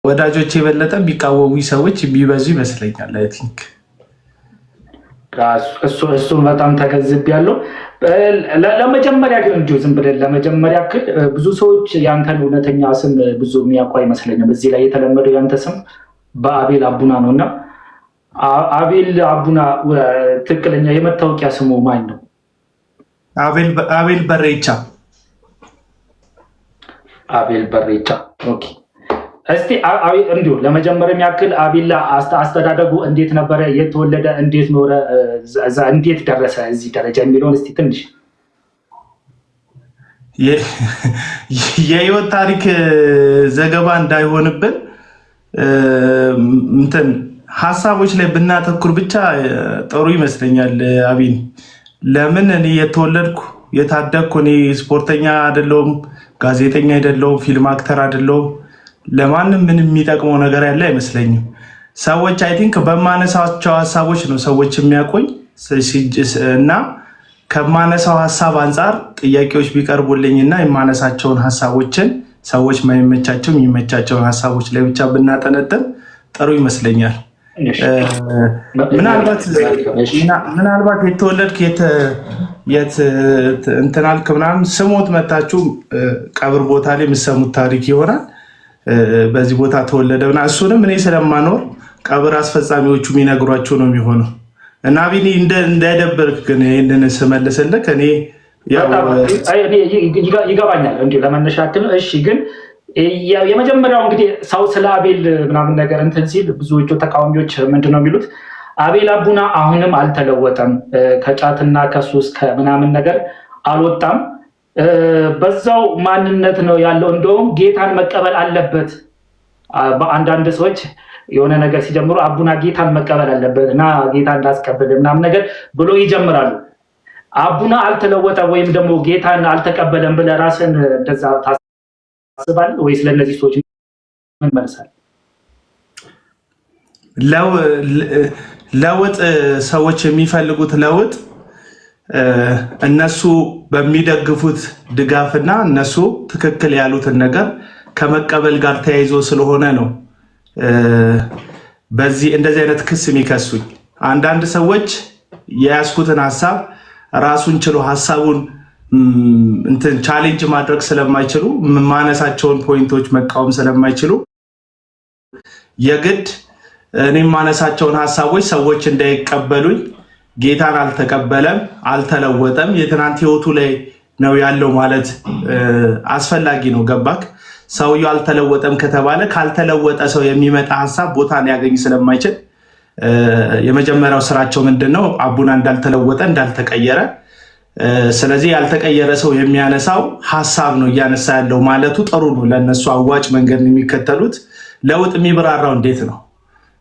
ወዳጆች የበለጠ ቢቃወሙ ሰዎች ቢበዙ ይመስለኛል። አይ ቲንክ እሱም በጣም ተገዝቤያለሁ። ለመጀመሪያ ግን እንዲሁ ዝም ብለን ለመጀመሪያ ያክል ብዙ ሰዎች ያንተን እውነተኛ ስም ብዙ የሚያውቁ አይመስለኝም። እዚህ ላይ የተለመደው ያንተ ስም በአቤል አቡና ነው እና አቤል አቡና ትክክለኛ የመታወቂያ ስሙ ማን ነው? አቤል በሬቻ። አቤል በሬቻ። ኦኬ። እስቲ እንዲሁ ለመጀመሪያ ያክል አቤል አስተዳደጉ እንዴት ነበረ? የተወለደ እንዴት ኖረ? እንዴት ደረሰ እዚህ ደረጃ የሚለውን እስቲ ትንሽ የህይወት ታሪክ ዘገባ እንዳይሆንብን እንትን ሀሳቦች ላይ ብናተኩር ብቻ ጥሩ ይመስለኛል። አቢን ለምን እኔ የተወለድኩ የታደግኩ እኔ ስፖርተኛ አይደለሁም፣ ጋዜጠኛ አይደለሁም፣ ፊልም አክተር አይደለሁም። ለማንም ምንም የሚጠቅመው ነገር ያለ አይመስለኝም። ሰዎች አይ ቲንክ በማነሳቸው ሀሳቦች ነው ሰዎች የሚያውቁኝ እና ከማነሳው ሀሳብ አንጻር ጥያቄዎች ቢቀርቡልኝ እና የማነሳቸውን ሀሳቦችን ሰዎች ማይመቻቸው የሚመቻቸውን ሀሳቦች ላይ ብቻ ብናጠነጥን ጥሩ ይመስለኛል። ምናልባት የተወለድክ እንትን አልክ ምናምን ስሞት መታችሁ ቀብር ቦታ ላይ የምሰሙት ታሪክ ይሆናል። በዚህ ቦታ ተወለደ ምናምን እሱንም እኔ ስለማኖር ቀብር አስፈጻሚዎቹ የሚነግሯቸው ነው የሚሆነው እና ቢኒ እንዳይደብርክ ግን ይህንን ስመልስልክ እኔ ይገባኛል እንዲሁ ለመነሻ ያክል። እሺ ግን የመጀመሪያው እንግዲህ ሰው ስለ አቤል ምናምን ነገር እንትን ሲል ብዙዎቹ ተቃዋሚዎች ምንድን ነው የሚሉት? አቤል አቡና አሁንም አልተለወጠም፣ ከጫትና ከሱስ ከምናምን ነገር አልወጣም፣ በዛው ማንነት ነው ያለው፣ እንደውም ጌታን መቀበል አለበት። በአንዳንድ ሰዎች የሆነ ነገር ሲጀምሩ አቡና ጌታን መቀበል አለበት እና ጌታ እንዳስቀበል ምናምን ነገር ብሎ ይጀምራሉ። አቡና አልተለወጠ ወይም ደግሞ ጌታን አልተቀበለም ብለህ ራስን እንደዛ ታስባለህ ወይስ ለእነዚህ ሰዎች ምን መልሳለህ? ለውጥ ሰዎች የሚፈልጉት ለውጥ እነሱ በሚደግፉት ድጋፍና እነሱ ትክክል ያሉትን ነገር ከመቀበል ጋር ተያይዞ ስለሆነ ነው እንደዚህ አይነት ክስ የሚከሱኝ። አንዳንድ ሰዎች የያዝኩትን ሀሳብ ራሱን ችሎ ሀሳቡን እንትን ቻሌንጅ ማድረግ ስለማይችሉ ማነሳቸውን ፖይንቶች መቃወም ስለማይችሉ የግድ እኔ ማነሳቸውን ሀሳቦች ሰዎች እንዳይቀበሉኝ ጌታን አልተቀበለም፣ አልተለወጠም፣ የትናንት ህይወቱ ላይ ነው ያለው ማለት አስፈላጊ ነው። ገባክ? ሰውየው አልተለወጠም ከተባለ ካልተለወጠ ሰው የሚመጣ ሀሳብ ቦታ ሊያገኝ ስለማይችል የመጀመሪያው ስራቸው ምንድነው? አቡና እንዳልተለወጠ እንዳልተቀየረ። ስለዚህ ያልተቀየረ ሰው የሚያነሳው ሀሳብ ነው እያነሳ ያለው ማለቱ ጥሩ ነው። ለእነሱ አዋጭ መንገድ የሚከተሉት። ለውጥ የሚብራራው እንዴት ነው?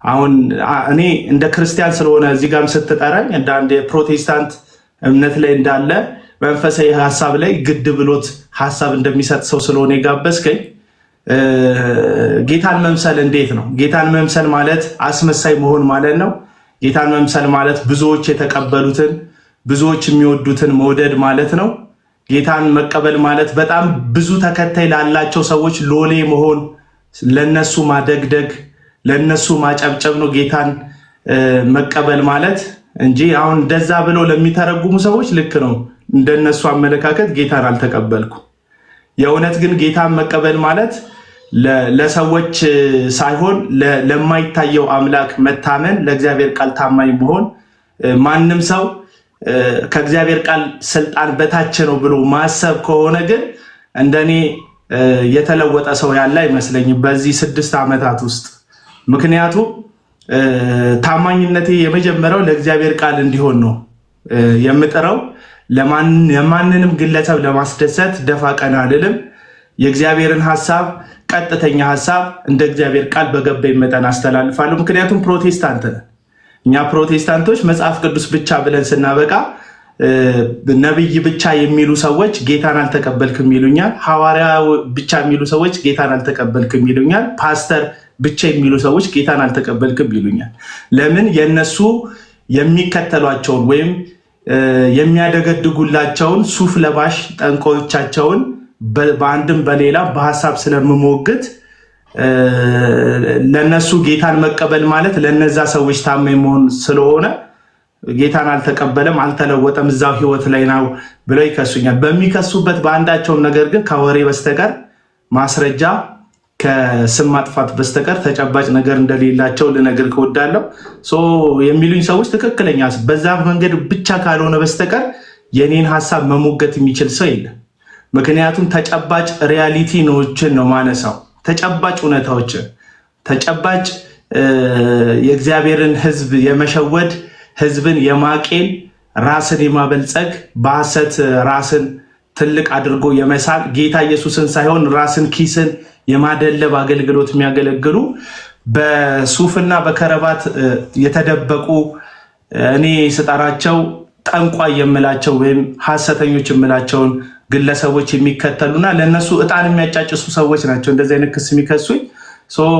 አሁን እኔ እንደ ክርስቲያን ስለሆነ እዚህ ጋርም ስትጠራኝ እንደ አንድ የፕሮቴስታንት እምነት ላይ እንዳለ መንፈሳዊ ሀሳብ ላይ ግድ ብሎት ሀሳብ እንደሚሰጥ ሰው ስለሆነ የጋበዝከኝ ጌታን መምሰል እንዴት ነው? ጌታን መምሰል ማለት አስመሳይ መሆን ማለት ነው። ጌታን መምሰል ማለት ብዙዎች የተቀበሉትን ብዙዎች የሚወዱትን መውደድ ማለት ነው። ጌታን መቀበል ማለት በጣም ብዙ ተከታይ ላላቸው ሰዎች ሎሌ መሆን፣ ለነሱ ማደግደግ፣ ለነሱ ማጨብጨብ ነው ጌታን መቀበል ማለት እንጂ አሁን እንደዛ ብለው ለሚተረጉሙ ሰዎች ልክ ነው። እንደነሱ አመለካከት ጌታን አልተቀበልኩ። የእውነት ግን ጌታን መቀበል ማለት ለሰዎች ሳይሆን ለማይታየው አምላክ መታመን፣ ለእግዚአብሔር ቃል ታማኝ መሆን፣ ማንም ሰው ከእግዚአብሔር ቃል ስልጣን በታች ነው ብሎ ማሰብ ከሆነ ግን እንደኔ የተለወጠ ሰው ያለ አይመስለኝም በዚህ 6 ዓመታት ውስጥ። ምክንያቱም ታማኝነቴ የመጀመሪያው ለእግዚአብሔር ቃል እንዲሆን ነው የምጥረው። የማንንም ግለሰብ ለማስደሰት ደፋ ቀና አልልም። የእግዚአብሔርን ሐሳብ፣ ቀጥተኛ ሐሳብ እንደ እግዚአብሔር ቃል በገባኝ መጠን አስተላልፋለሁ። ምክንያቱም ፕሮቴስታንት ነን እኛ። ፕሮቴስታንቶች መጽሐፍ ቅዱስ ብቻ ብለን ስናበቃ ነብይ ብቻ የሚሉ ሰዎች ጌታን አልተቀበልክም ይሉኛል። ሐዋርያ ብቻ የሚሉ ሰዎች ጌታን አልተቀበልክም ይሉኛል። ፓስተር ብቻ የሚሉ ሰዎች ጌታን አልተቀበልክም ይሉኛል። ለምን? የነሱ የሚከተሏቸውን ወይም የሚያደገድጉላቸውን ሱፍ ለባሽ ጠንቋዮቻቸውን በአንድም በሌላ በሐሳብ ስለምሞግት ለነሱ ጌታን መቀበል ማለት ለነዛ ሰዎች ታማኝ መሆን ስለሆነ ጌታን አልተቀበለም አልተለወጠም እዛው ህይወት ላይ ነው ብለው ይከሱኛል። በሚከሱበት በአንዳቸውም ነገር ግን ከወሬ በስተቀር ማስረጃ ከስም ማጥፋት በስተቀር ተጨባጭ ነገር እንደሌላቸው ልነግርህ እወዳለሁ። የሚሉኝ ሰዎች ትክክለኛ በዛ መንገድ ብቻ ካልሆነ በስተቀር የኔን ሀሳብ መሞገት የሚችል ሰው የለም። ምክንያቱም ተጨባጭ ሪያሊቲ ነዎችን ነው ማነሳው፣ ተጨባጭ እውነታዎችን፣ ተጨባጭ የእግዚአብሔርን ህዝብ የመሸወድ ህዝብን የማቄን ራስን የማበልጸግ በሐሰት ራስን ትልቅ አድርጎ የመሳል ጌታ ኢየሱስን ሳይሆን ራስን ኪስን የማደለብ አገልግሎት የሚያገለግሉ በሱፍና በከረባት የተደበቁ እኔ ስጠራቸው ጠንቋይ የምላቸው ወይም ሐሰተኞች የምላቸውን ግለሰቦች የሚከተሉና ለነሱ እጣን የሚያጫጭሱ ሰዎች ናቸው እንደዚህ አይነት ክስ የሚከሱኝ።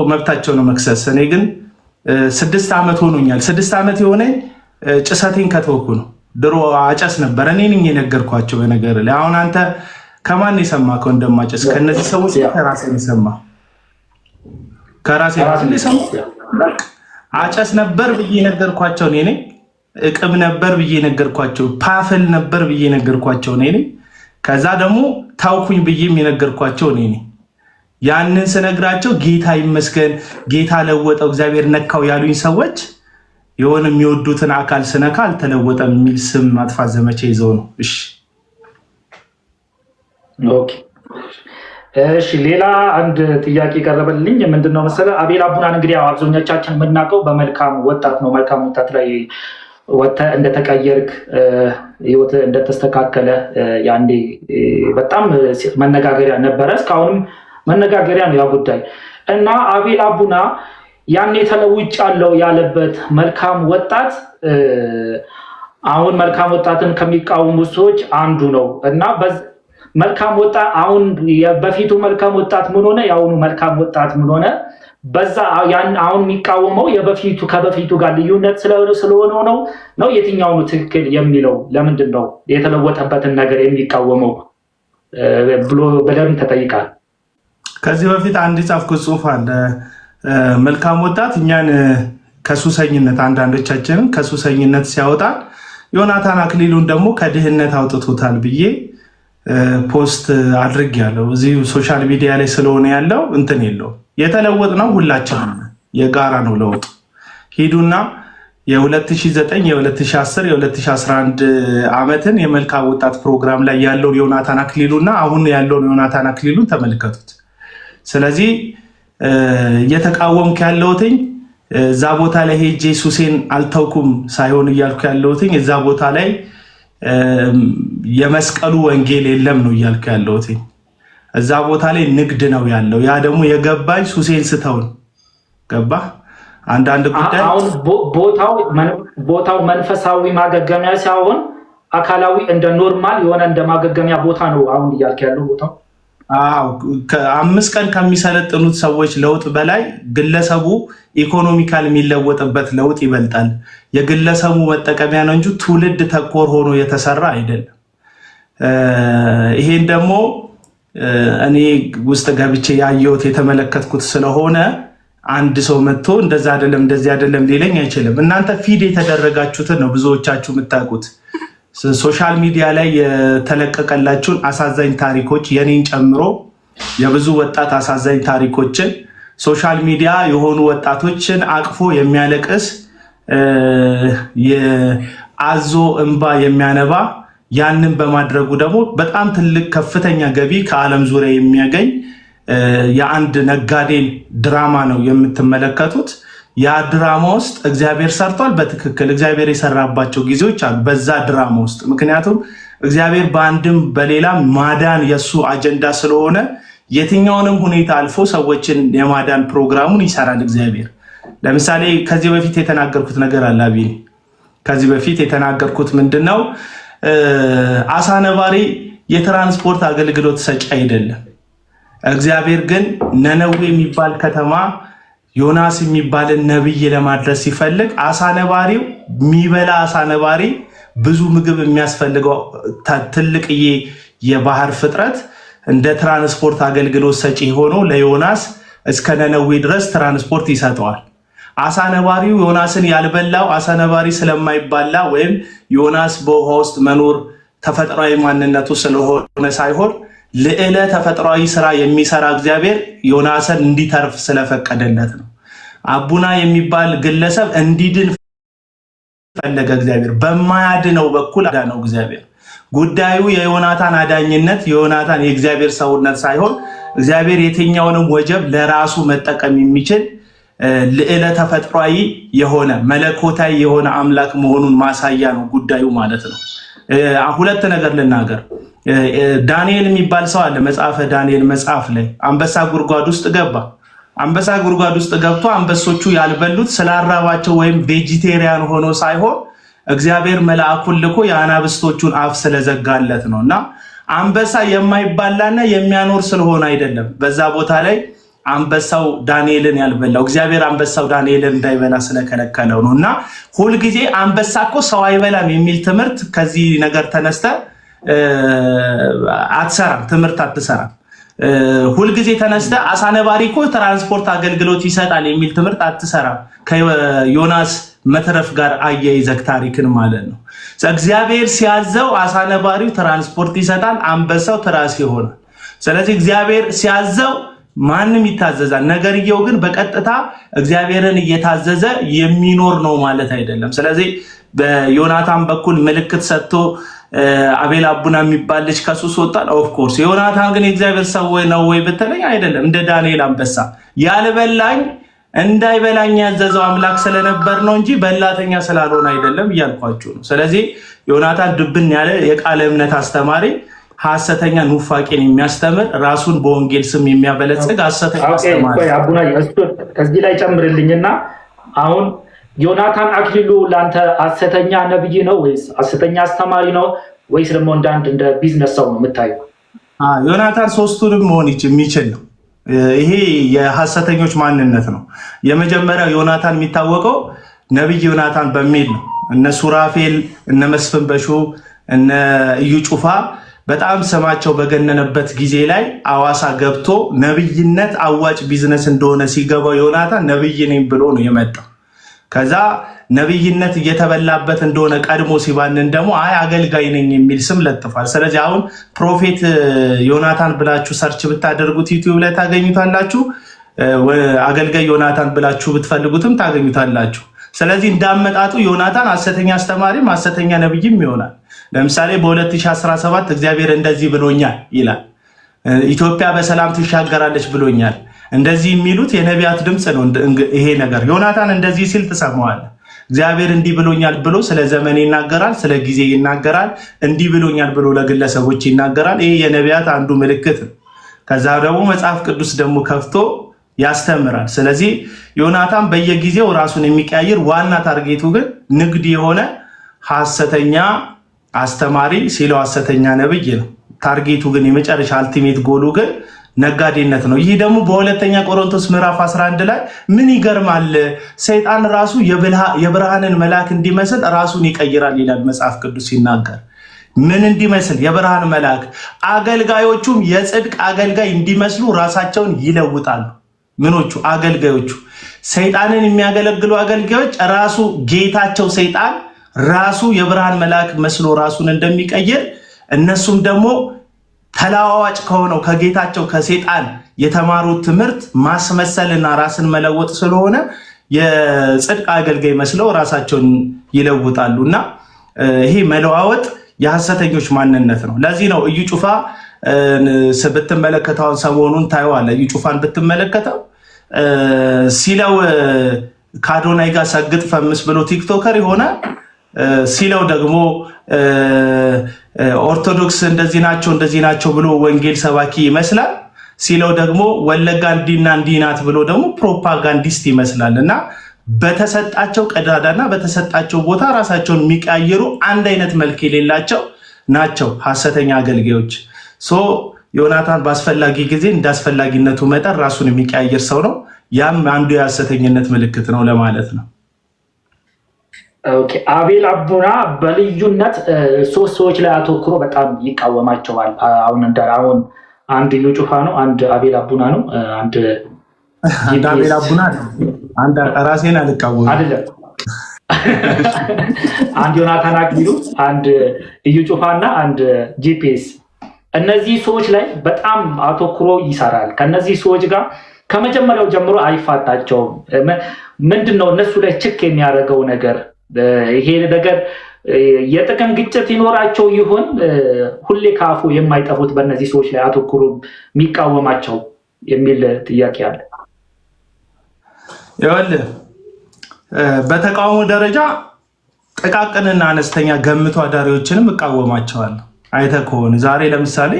መብታቸው ነው መክሰስ። እኔ ግን 6 ዓመት ሆኖኛል። 6 ዓመት የሆነኝ ጭሰቴን ከተወኩ ነው። ድሮ አጨስ ነበር። እኔ ነኝ የነገርኳቸው። በነገር ላይ አሁን አንተ ከማን የሰማከው እንደማጨስ? ከነዚህ ሰዎች ከራሴ የሰማ ከራሴ የሰማ አጨስ ነበር ብዬ ነገርኳቸው እኔ ነኝ። እቅብ ነበር ብዬ ነገርኳቸው። ፓፈል ነበር ብዬ ነገርኳቸው እኔ ነኝ። ከዛ ደግሞ ታውኩኝ ብዬም የነገርኳቸው እኔ ነኝ። ያንን ስነግራቸው ጌታ ይመስገን ጌታ ለወጠው እግዚአብሔር ነካው ያሉኝ ሰዎች የሆነ የሚወዱትን አካል ስነካ አልተለወጠም የሚል ስም ማጥፋት ዘመቻ ይዘው ነው። እሺ ሌላ አንድ ጥያቄ ቀረበልኝ። ምንድነው መሰለህ አቤል አቡናን እንግዲህ አብዛኞቻችን የምናውቀው በመልካም ወጣት ነው። መልካም ወጣት ላይ ወጥተህ እንደተቀየርክ ህይወት እንደተስተካከለ ያንዴ በጣም መነጋገሪያ ነበረ። እስካሁንም መነጋገሪያ ነው ያ ጉዳይ እና አቤል አቡና ያኔ ተለውጫለሁ ያለበት መልካም ወጣት አሁን መልካም ወጣትን ከሚቃወሙ ሰዎች አንዱ ነው እና መልካም ወጣት አሁን በፊቱ መልካም ወጣት ምን ሆነ? ያሁኑ መልካም ወጣት ምን ሆነ? በዛ አሁን የሚቃወመው ከበፊቱ ጋር ልዩነት ስለሆነ ነው የትኛው ነው ትክክል የሚለው? ለምንድን ነው የተለወጠበትን ነገር የሚቃወመው ብሎ በደንብ ተጠይቃል። ከዚህ በፊት አንድ የጻፍኩት ጽሑፍ አለ። መልካም ወጣት እኛን ከሱሰኝነት አንዳንዶቻችንን ከሱሰኝነት ሲያወጣ ዮናታን አክሊሉን ደግሞ ከድህነት አውጥቶታል ብዬ ፖስት አድርጌያለሁ። እዚህ ሶሻል ሚዲያ ላይ ስለሆነ ያለው እንትን የለው የተለወጥ ነው። ሁላችንም የጋራ ነው ለውጥ። ሂዱና የ2009 የ2010 የ2011 ዓመትን የመልካም ወጣት ፕሮግራም ላይ ያለውን ዮናታን አክሊሉና አሁን ያለውን ዮናታን አክሊሉን ተመልከቱት። ስለዚህ እየተቃወምኩ ያለሁትኝ እዛ ቦታ ላይ ሄጄ ሱሴን አልተውኩም ሳይሆን እያልኩ ያለሁትኝ እዛ ቦታ ላይ የመስቀሉ ወንጌል የለም ነው እያልኩ ያለሁትኝ። እዛ ቦታ ላይ ንግድ ነው ያለው። ያ ደግሞ የገባኝ ሱሴን ስተውን ገባ። አንዳንድ ጉዳይ አሁን ቦታው መንፈሳዊ ማገገሚያ ሳይሆን አካላዊ እንደ ኖርማል የሆነ እንደ ማገገሚያ ቦታ ነው አሁን እያልክ ያለው ቦታው። ከ5 ቀን ከሚሰለጥኑት ሰዎች ለውጥ በላይ ግለሰቡ ኢኮኖሚካል የሚለወጥበት ለውጥ ይበልጣል። የግለሰቡ መጠቀሚያ ነው እንጂ ትውልድ ተኮር ሆኖ የተሰራ አይደለም። ይሄን ደግሞ እኔ ውስጥ ገብቼ ያየሁት የተመለከትኩት ስለሆነ አንድ ሰው መጥቶ እንደዛ አይደለም እንደዚህ አይደለም ሊለኝ አይችልም። እናንተ ፊድ የተደረጋችሁትን ነው ብዙዎቻችሁ የምታውቁት። ሶሻል ሚዲያ ላይ የተለቀቀላችሁን አሳዛኝ ታሪኮች የኔን ጨምሮ የብዙ ወጣት አሳዛኝ ታሪኮችን ሶሻል ሚዲያ የሆኑ ወጣቶችን አቅፎ የሚያለቅስ የአዞ እንባ የሚያነባ ያንን በማድረጉ ደግሞ በጣም ትልቅ ከፍተኛ ገቢ ከዓለም ዙሪያ የሚያገኝ የአንድ ነጋዴን ድራማ ነው የምትመለከቱት። ያ ድራማ ውስጥ እግዚአብሔር ሰርቷል። በትክክል እግዚአብሔር የሰራባቸው ጊዜዎች አሉ በዛ ድራማ ውስጥ። ምክንያቱም እግዚአብሔር በአንድም በሌላም ማዳን የሱ አጀንዳ ስለሆነ የትኛውንም ሁኔታ አልፎ ሰዎችን የማዳን ፕሮግራሙን ይሰራል እግዚአብሔር። ለምሳሌ ከዚህ በፊት የተናገርኩት ነገር አለ አቢኒ። ከዚህ በፊት የተናገርኩት ምንድነው? አሳ ነባሪ የትራንስፖርት አገልግሎት ሰጪ አይደለም። እግዚአብሔር ግን ነነዌ የሚባል ከተማ ዮናስ የሚባልን ነብይ ለማድረስ ሲፈልግ አሳ ነባሪው የሚበላ አሳ ነባሪ ብዙ ምግብ የሚያስፈልገው ትልቅዬ የባህር ፍጥረት እንደ ትራንስፖርት አገልግሎት ሰጪ ሆኖ ለዮናስ እስከ ነነዌ ድረስ ትራንስፖርት ይሰጠዋል። አሳ ነባሪው ዮናስን ያልበላው አሳ ነባሪ ስለማይባላ ወይም ዮናስ በውሃ ውስጥ መኖር ተፈጥሯዊ ማንነቱ ስለሆነ ሳይሆን ልዕለ ተፈጥሯዊ ስራ የሚሰራ እግዚአብሔር ዮናስን እንዲተርፍ ስለፈቀደለት ነው። አቡና የሚባል ግለሰብ እንዲድን ፈለገ እግዚአብሔር። በማያድነው በኩል አዳነው እግዚአብሔር። ጉዳዩ የዮናታን አዳኝነት የዮናታን የእግዚአብሔር ሰውነት ሳይሆን እግዚአብሔር የትኛውንም ወጀብ ለራሱ መጠቀም የሚችል ልዕለ ተፈጥሯዊ የሆነ መለኮታዊ የሆነ አምላክ መሆኑን ማሳያ ነው ጉዳዩ ማለት ነው። ሁለት ነገር ልናገር። ዳንኤል የሚባል ሰው አለ። መጽሐፈ ዳንኤል መጽሐፍ ላይ አንበሳ ጉድጓድ ውስጥ ገባ። አንበሳ ጉድጓድ ውስጥ ገብቶ አንበሶቹ ያልበሉት ስላራባቸው ወይም ቬጂቴሪያን ሆኖ ሳይሆን እግዚአብሔር መልአኩን ልኮ የአናብስቶቹን አፍ ስለዘጋለት ነው። እና አንበሳ የማይባላና የሚያኖር ስለሆነ አይደለም። በዛ ቦታ ላይ አንበሳው ዳንኤልን ያልበላው እግዚአብሔር አንበሳው ዳንኤልን እንዳይበላ ስለከለከለው ነው። እና ሁልጊዜ አንበሳ እኮ ሰው አይበላም የሚል ትምህርት ከዚህ ነገር ተነስተ አትሰራም፣ ትምህርት አትሰራም። ሁልጊዜ ተነስተ አሳ ነባሪ እኮ ትራንስፖርት አገልግሎት ይሰጣል የሚል ትምህርት አትሰራም። ከዮናስ መትረፍ ጋር አያይዘህ ታሪክን ማለት ነው። እግዚአብሔር ሲያዘው አሳ ነባሪው ትራንስፖርት ይሰጣል፣ አንበሳው ትራስ ይሆናል። ስለዚህ እግዚአብሔር ሲያዘው ማንም ይታዘዛል። ነገርየው ግን በቀጥታ እግዚአብሔርን እየታዘዘ የሚኖር ነው ማለት አይደለም። ስለዚህ በዮናታን በኩል ምልክት ሰጥቶ አቤል አቡና የሚባል ልጅ ከሱስ ወጣል። ኦፍኮርስ ዮናታን ግን የእግዚአብሔር ሰው ነው ወይ ብትለኝ አይደለም። እንደ ዳንኤል አንበሳ ያልበላኝ እንዳይበላኝ ያዘዘው አምላክ ስለነበር ነው እንጂ በላተኛ ስላልሆነ አይደለም እያልኳችሁ ነው። ስለዚህ ዮናታን ድብን ያለ የቃለ እምነት አስተማሪ፣ ሐሰተኛ ኑፋቄን የሚያስተምር ራሱን በወንጌል ስም የሚያበለጽግ ሐሰተኛ አስተማሪ። አቡና ከዚህ ላይ ጨምርልኝና አሁን ዮናታን አክሊሉ ለአንተ ሐሰተኛ ነብይ ነው ወይስ ሐሰተኛ አስተማሪ ነው ወይስ ደግሞ እንደ ቢዝነስ ሰው ነው የምታየው? ዮናታን ሶስቱንም መሆን የሚችል ነው። ይሄ የሐሰተኞች ማንነት ነው። የመጀመሪያው ዮናታን የሚታወቀው ነብይ ዮናታን በሚል ነው። እነ ሱራፌል፣ እነ መስፍን በሹ፣ እነ እዩ ጩፋ በጣም ስማቸው በገነነበት ጊዜ ላይ አዋሳ ገብቶ ነብይነት አዋጭ ቢዝነስ እንደሆነ ሲገባው ዮናታን ነብይ ነኝ ብሎ ነው የመጣው። ከዛ ነብይነት እየተበላበት እንደሆነ ቀድሞ ሲባንን ደግሞ አይ አገልጋይ ነኝ የሚል ስም ለጥፏል። ስለዚህ አሁን ፕሮፌት ዮናታን ብላችሁ ሰርች ብታደርጉት ዩቲዩብ ላይ ታገኙታላችሁ። አገልጋይ ዮናታን ብላችሁ ብትፈልጉትም ታገኙታላችሁ። ስለዚህ እንዳመጣጡ ዮናታን ሐሰተኛ አስተማሪም ሐሰተኛ ነብይም ይሆናል። ለምሳሌ በ2017 እግዚአብሔር እንደዚህ ብሎኛል ይላል። ኢትዮጵያ በሰላም ትሻገራለች ብሎኛል። እንደዚህ የሚሉት የነቢያት ድምፅ ነው። ይሄ ነገር ዮናታን እንደዚህ ሲል ትሰማዋለህ። እግዚአብሔር እንዲህ ብሎኛል ብሎ ስለ ዘመን ይናገራል፣ ስለ ጊዜ ይናገራል። እንዲህ ብሎኛል ብሎ ለግለሰቦች ይናገራል። ይሄ የነቢያት አንዱ ምልክት ነው። ከዛ ደግሞ መጽሐፍ ቅዱስ ደግሞ ከፍቶ ያስተምራል። ስለዚህ ዮናታን በየጊዜው ራሱን የሚቀያየር ዋና ታርጌቱ ግን ንግድ የሆነ ሐሰተኛ አስተማሪ ሲለው ሐሰተኛ ነብይ ነው። ታርጌቱ ግን የመጨረሻ አልቲሜት ጎሉ ግን ነጋዴነት ነው። ይህ ደግሞ በሁለተኛ ቆሮንቶስ ምዕራፍ 11 ላይ ምን ይገርማል፣ ሰይጣን ራሱ የብርሃንን መልአክ እንዲመስል ራሱን ይቀይራል ይላል መጽሐፍ ቅዱስ ሲናገር። ምን እንዲመስል? የብርሃን መልአክ። አገልጋዮቹም የጽድቅ አገልጋይ እንዲመስሉ ራሳቸውን ይለውጣሉ። ምኖቹ? አገልጋዮቹ። ሰይጣንን የሚያገለግሉ አገልጋዮች ራሱ ጌታቸው ሰይጣን ራሱ የብርሃን መልአክ መስሎ ራሱን እንደሚቀይር እነሱም ደግሞ ተለዋዋጭ ከሆነው ከጌታቸው ከሰይጣን የተማሩት ትምህርት ማስመሰልና ራስን መለወጥ ስለሆነ የጽድቅ አገልጋይ መስለው ራሳቸውን ይለውጣሉ። እና ይሄ መለዋወጥ የሐሰተኞች ማንነት ነው። ለዚህ ነው እዩ ጩፋ ብትመለከተው ሰሞኑን ታየዋለህ። እዩ ጩፋን ብትመለከተው ሲለው ከአዶናይ ጋር ሰግጥ ፈምስ ብሎ ቲክቶከር የሆነ ሲለው ደግሞ ኦርቶዶክስ እንደዚህ ናቸው ብሎ ወንጌል ሰባኪ ይመስላል። ሲለው ደግሞ ወለጋ እንዲና እንዲናት ብሎ ደግሞ ፕሮፓጋንዲስት ይመስላል። እና በተሰጣቸው ቀዳዳና በተሰጣቸው ቦታ ራሳቸውን የሚቀያየሩ አንድ አይነት መልክ የሌላቸው ናቸው ሐሰተኛ አገልጋዮች። ዮናታን በአስፈላጊ ጊዜ እንዳስፈላጊነቱ መጠን ራሱን የሚቀያየር ሰው ነው። ያም አንዱ የሐሰተኝነት ምልክት ነው ለማለት ነው። አቤል አቡና በልዩነት ሶስት ሰዎች ላይ አተኩሮ በጣም ይቃወማቸዋል። አሁን አንድ እዩ ጩፋ ነው፣ አንድ አቤል አቡና ነው፣ አንድ አንድ አቤል አቡና አንድ ራሴን አልቃወምም አይደለም። አንድ ዮናታን አክሊሉ፣ አንድ እዩ ጩፋና አንድ ጂፒኤስ። እነዚህ ሰዎች ላይ በጣም አተኩሮ ይሰራል። ከነዚህ ሰዎች ጋር ከመጀመሪያው ጀምሮ አይፋታቸውም። ምንድነው እነሱ ላይ ችክ የሚያደርገው ነገር? ይሄ ነገር የጥቅም ግጭት ይኖራቸው ይሆን? ሁሌ ከአፉ የማይጠፉት በእነዚህ ሰዎች ላይ አተኩሮ የሚቃወማቸው የሚል ጥያቄ አለ። ይኸውልህ በተቃውሞ ደረጃ ጥቃቅንና አነስተኛ ገምቶ አዳሪዎችንም እቃወማቸዋለሁ። አይተህ ከሆነ ዛሬ ለምሳሌ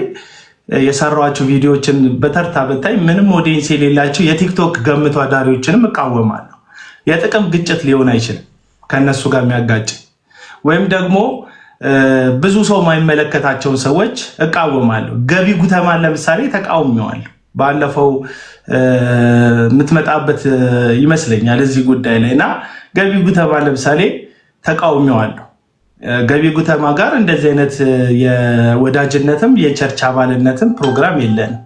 የሰሯቸው ቪዲዮዎችን በተርታ በታይ ምንም ኦዲየንስ የሌላቸው የቲክቶክ ገምቶ አዳሪዎችንም እቃወማለሁ። የጥቅም ግጭት ሊሆን አይችልም ከነሱ ጋር የሚያጋጭ ወይም ደግሞ ብዙ ሰው የማይመለከታቸውን ሰዎች እቃወማለሁ። ገቢ ጉተማን ለምሳሌ ተቃውሜዋለሁ። ባለፈው የምትመጣበት ይመስለኛል እዚህ ጉዳይ ላይ እና ገቢ ጉተማ ለምሳሌ ተቃውሜዋለሁ። ገቢ ጉተማ ጋር እንደዚህ አይነት የወዳጅነትም የቸርች አባልነትም ፕሮግራም የለንም።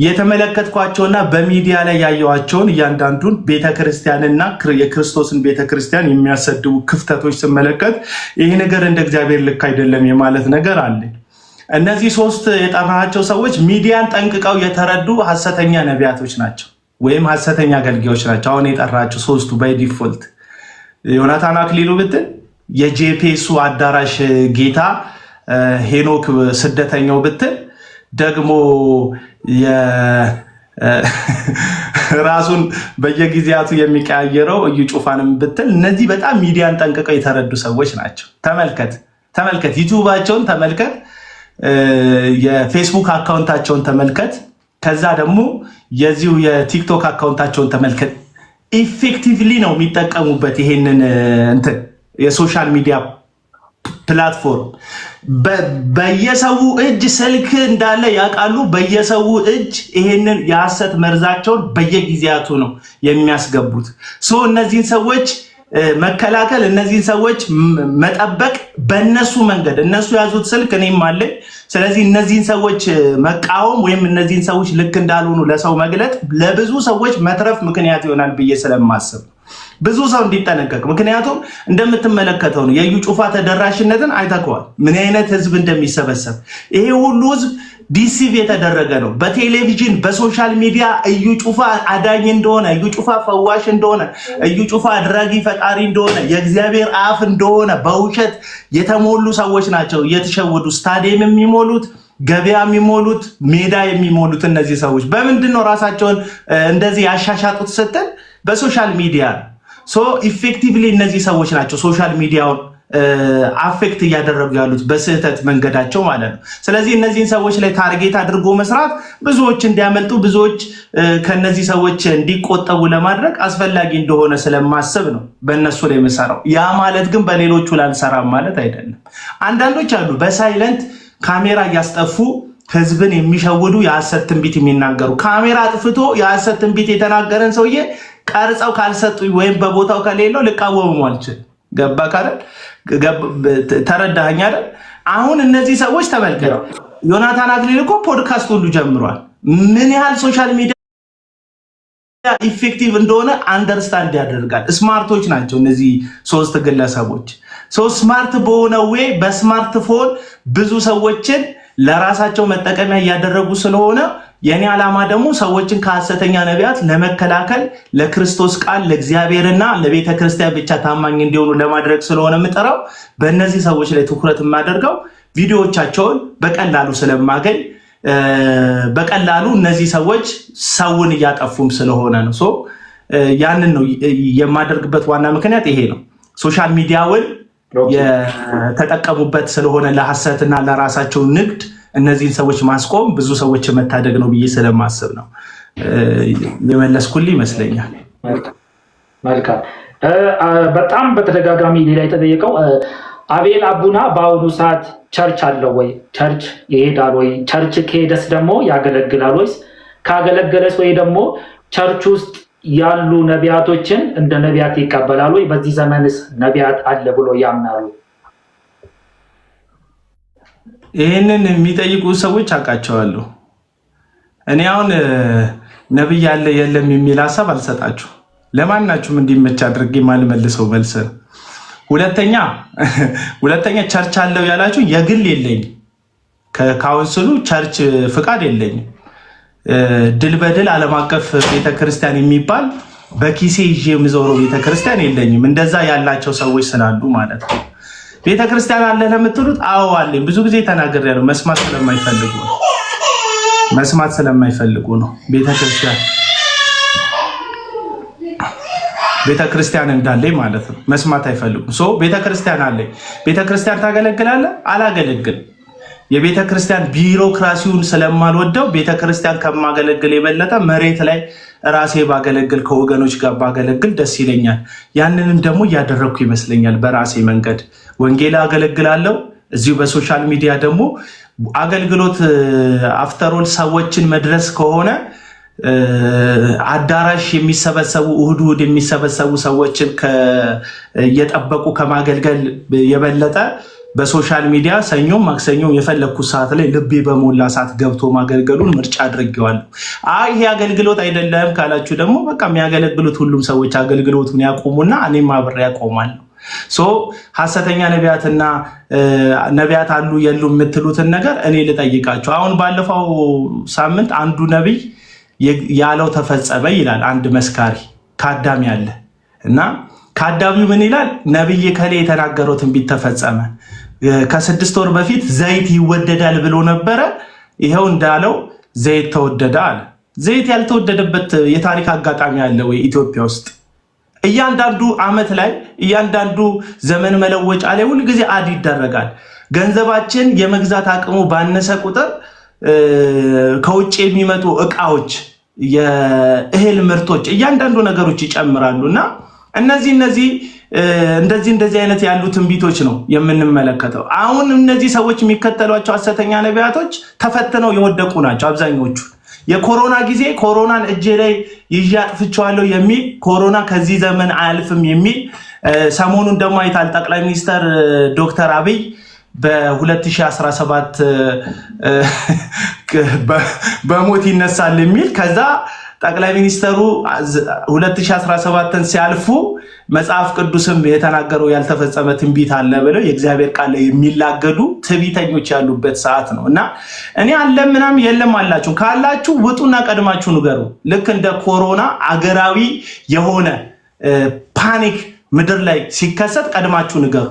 የተመለከትኳቸውና በሚዲያ ላይ ያየኋቸውን እያንዳንዱን ቤተክርስቲያንና የክርስቶስን ቤተክርስቲያን የሚያሰድቡ ክፍተቶች ስመለከት ይህ ነገር እንደ እግዚአብሔር ልክ አይደለም የማለት ነገር አለኝ። እነዚህ ሶስት የጠራሃቸው ሰዎች ሚዲያን ጠንቅቀው የተረዱ ሐሰተኛ ነቢያቶች ናቸው ወይም ሐሰተኛ አገልጋዮች ናቸው። አሁን የጠራሃቸው ሶስቱ ባይ ዲፎልት ዮናታን አክሊሉ ብትል የጄፒኤሱ አዳራሽ ጌታ፣ ሄኖክ ስደተኛው ብትል ደግሞ ራሱን በየጊዜያቱ የሚቀያየረው እዩ ጩፋንም ብትል እነዚህ በጣም ሚዲያን ጠንቅቀው የተረዱ ሰዎች ናቸው። ተመልከት፣ ዩቲዩባቸውን ተመልከት፣ የፌስቡክ አካውንታቸውን ተመልከት፣ ከዛ ደግሞ የዚሁ የቲክቶክ አካውንታቸውን ተመልከት። ኢፌክቲቭሊ ነው የሚጠቀሙበት ይሄንን እንትን የሶሻል ሚዲያ ፕላትፎርም። በየሰው እጅ ስልክ እንዳለ ያውቃሉ። በየሰው እጅ ይሄንን የሐሰት መርዛቸውን በየጊዜያቱ ነው የሚያስገቡት። እነዚህን ሰዎች መከላከል፣ እነዚህን ሰዎች መጠበቅ በእነሱ መንገድ፣ እነሱ ያዙት ስልክ እኔም አለኝ። ስለዚህ እነዚህን ሰዎች መቃወም ወይም እነዚህን ሰዎች ልክ እንዳልሆኑ ለሰው መግለጥ ለብዙ ሰዎች መትረፍ ምክንያት ይሆናል ብዬ ስለማስብ ብዙ ሰው እንዲጠነቀቅ። ምክንያቱም እንደምትመለከተው ነው የእዩ ጩፋ ተደራሽነትን አይተከዋል፣ ምን አይነት ህዝብ እንደሚሰበሰብ። ይሄ ሁሉ ህዝብ ዲሲቭ የተደረገ ነው። በቴሌቪዥን በሶሻል ሚዲያ እዩ ጩፋ አዳኝ እንደሆነ፣ እዩ ጩፋ ፈዋሽ እንደሆነ፣ እዩ ጩፋ አድራጊ ፈጣሪ እንደሆነ፣ የእግዚአብሔር አፍ እንደሆነ በውሸት የተሞሉ ሰዎች ናቸው እየተሸወዱ ስታዲየም የሚሞሉት፣ ገበያ የሚሞሉት፣ ሜዳ የሚሞሉት። እነዚህ ሰዎች በምንድን ነው ራሳቸውን እንደዚህ ያሻሻጡት ስትል በሶሻል ሚዲያ ነው። ኢፌክቲቭሊ እነዚህ ሰዎች ናቸው ሶሻል ሚዲያውን አፌክት እያደረጉ ያሉት በስህተት መንገዳቸው ማለት ነው። ስለዚህ እነዚህን ሰዎች ላይ ታርጌት አድርጎ መስራት ብዙዎች እንዲያመልጡ፣ ብዙዎች ከነዚህ ሰዎች እንዲቆጠቡ ለማድረግ አስፈላጊ እንደሆነ ስለማስብ ነው በእነሱ ላይ የምሰራው። ያ ማለት ግን በሌሎቹ ላልሰራም ማለት አይደለም። አንዳንዶች አሉ በሳይለንት ካሜራ እያስጠፉ ህዝብን የሚሸውዱ የሐሰት ትንቢት የሚናገሩ። ካሜራ አጥፍቶ የሐሰት ትንቢት የተናገረን ሰውዬ ቀርጸው ካልሰጡኝ ወይም በቦታው ከሌለው ልቃወሙ አልችልም። ገባ ካለ ተረዳኸኝ አይደል? አሁን እነዚህ ሰዎች ተመልከቱ። ዮናታን አክሊል እኮ ፖድካስት ሁሉ ጀምሯል። ምን ያህል ሶሻል ሚዲያ ኢፌክቲቭ እንደሆነ አንደርስታንድ ያደርጋል። ስማርቶች ናቸው እነዚህ ሶስት ግለሰቦች። ስማርት በሆነ ዌይ በስማርትፎን ብዙ ሰዎችን ለራሳቸው መጠቀሚያ እያደረጉ ስለሆነ የኔ ዓላማ ደግሞ ሰዎችን ከሐሰተኛ ነቢያት ለመከላከል ለክርስቶስ ቃል ለእግዚአብሔርና ለቤተ ክርስቲያን ብቻ ታማኝ እንዲሆኑ ለማድረግ ስለሆነ የምጠራው። በእነዚህ ሰዎች ላይ ትኩረት የማደርገው ቪዲዮዎቻቸውን በቀላሉ ስለማገኝ በቀላሉ እነዚህ ሰዎች ሰውን እያጠፉም ስለሆነ ነው። ያንን ነው የማደርግበት ዋና ምክንያት ይሄ ነው። ሶሻል ሚዲያውን የተጠቀሙበት ስለሆነ ለሐሰትና ለራሳቸው ንግድ እነዚህን ሰዎች ማስቆም ብዙ ሰዎች መታደግ ነው ብዬ ስለማስብ ነው። የመለስኩልህ ይመስለኛል። መልካም። በጣም በተደጋጋሚ ሌላ የተጠየቀው አቤል አቡና በአሁኑ ሰዓት ቸርች አለው ወይ? ቸርች ይሄዳል ወይ? ቸርች ከሄደስ ደግሞ ያገለግላል ወይስ? ካገለገለስ ወይ ደግሞ ቸርች ውስጥ ያሉ ነቢያቶችን እንደ ነቢያት ይቀበላሉ ወይ? በዚህ ዘመንስ ነቢያት አለ ብሎ ያምናሉ? ይህንን የሚጠይቁ ሰዎች አውቃቸዋለሁ። እኔ አሁን ነብይ ያለ የለም የሚል ሐሳብ አልሰጣችሁ። ለማናችሁም እንዲመች አድርጌ ማልመልሰው መልስ ነው። ሁለተኛ ቸርች አለው ያላችሁ የግል የለኝም። ከካውንስሉ ቸርች ፍቃድ የለኝም። ድል በድል ዓለም አቀፍ ቤተክርስቲያን የሚባል በኪሴ ይዤ የምዞረው ቤተክርስቲያን የለኝም። እንደዛ ያላቸው ሰዎች ስላሉ ማለት ነው። ቤተክርስቲያን አለ ለምትሉት አዎ አለኝ። ብዙ ጊዜ ተናግሬያለሁ። መስማት ስለማይፈልጉ ነው። ቤተክርስቲያን እንዳለኝ ማለት ነው። መስማት አይፈልጉም። ቤተክርስቲያን አለኝ። ቤተክርስቲያን ታገለግላለህ? አላገለግልም። የቤተክርስቲያን ቢሮክራሲውን ስለማልወደው ቤተክርስቲያን ከማገለግል የበለጠ መሬት ላይ ራሴ ባገለግል ከወገኖች ጋር ባገለግል ደስ ይለኛል። ያንንም ደግሞ እያደረግኩ ይመስለኛል። በራሴ መንገድ ወንጌል አገለግላለሁ። እዚሁ በሶሻል ሚዲያ ደግሞ አገልግሎት አፍተሮል ሰዎችን መድረስ ከሆነ አዳራሽ የሚሰበሰቡ እሁድ የሚሰበሰቡ ሰዎችን እየጠበቁ ከማገልገል የበለጠ በሶሻል ሚዲያ ሰኞም ማክሰኞም የፈለግኩት ሰዓት ላይ ልቤ በሞላ ሰዓት ገብቶ ማገልገሉን ምርጫ አድርጌዋለሁ። ይሄ አገልግሎት አይደለም ካላችሁ ደግሞ በቃ የሚያገለግሉት ሁሉም ሰዎች አገልግሎቱን ያቆሙና እኔም አብሬ ያቆማለሁ። ሐሰተኛ ነቢያትና ነቢያት አሉ የሉ የምትሉትን ነገር እኔ ልጠይቃቸው። አሁን ባለፈው ሳምንት አንዱ ነቢይ ያለው ተፈጸመ ይላል። አንድ መስካሪ ከአዳሚ ያለ እና ከአዳሚው ምን ይላል? ነቢይ ከሌ የተናገረው ትንቢት ተፈጸመ። ከ6 ወር በፊት ዘይት ይወደዳል ብሎ ነበረ። ይኸው እንዳለው ዘይት ተወደደ አለ። ዘይት ያልተወደደበት የታሪክ አጋጣሚ አለ ወይ ኢትዮጵያ ውስጥ? እያንዳንዱ ዓመት ላይ እያንዳንዱ ዘመን መለወጫ ላይ ሁል ጊዜ አድ ይደረጋል። ገንዘባችን የመግዛት አቅሙ ባነሰ ቁጥር ከውጭ የሚመጡ እቃዎች፣ የእህል ምርቶች፣ እያንዳንዱ ነገሮች ይጨምራሉ እና እንደዚህ አይነት ያሉ ትንቢቶች ነው የምንመለከተው። አሁን እነዚህ ሰዎች የሚከተሏቸው ሐሰተኛ ነቢያቶች ተፈትነው የወደቁ ናቸው አብዛኞቹ። የኮሮና ጊዜ ኮሮናን እጄ ላይ ይዤ አጥፍቼዋለሁ የሚል ኮሮና ከዚህ ዘመን አያልፍም የሚል ሰሞኑን ደግሞ አይታል ጠቅላይ ሚኒስትር ዶክተር አብይ በ2017 በሞት ይነሳል የሚል ከዛ ጠቅላይ ሚኒስተሩ 2017ን ሲያልፉ መጽሐፍ ቅዱስም የተናገረው ያልተፈጸመ ትንቢት አለ ብለው የእግዚአብሔር ቃል የሚላገዱ ትዕቢተኞች ያሉበት ሰዓት ነው እና እኔ አለ ምናምን የለም አላችሁ ካላችሁ ውጡና ቀድማችሁ ንገሩ። ልክ እንደ ኮሮና አገራዊ የሆነ ፓኒክ ምድር ላይ ሲከሰት ቀድማችሁ ንገሩ።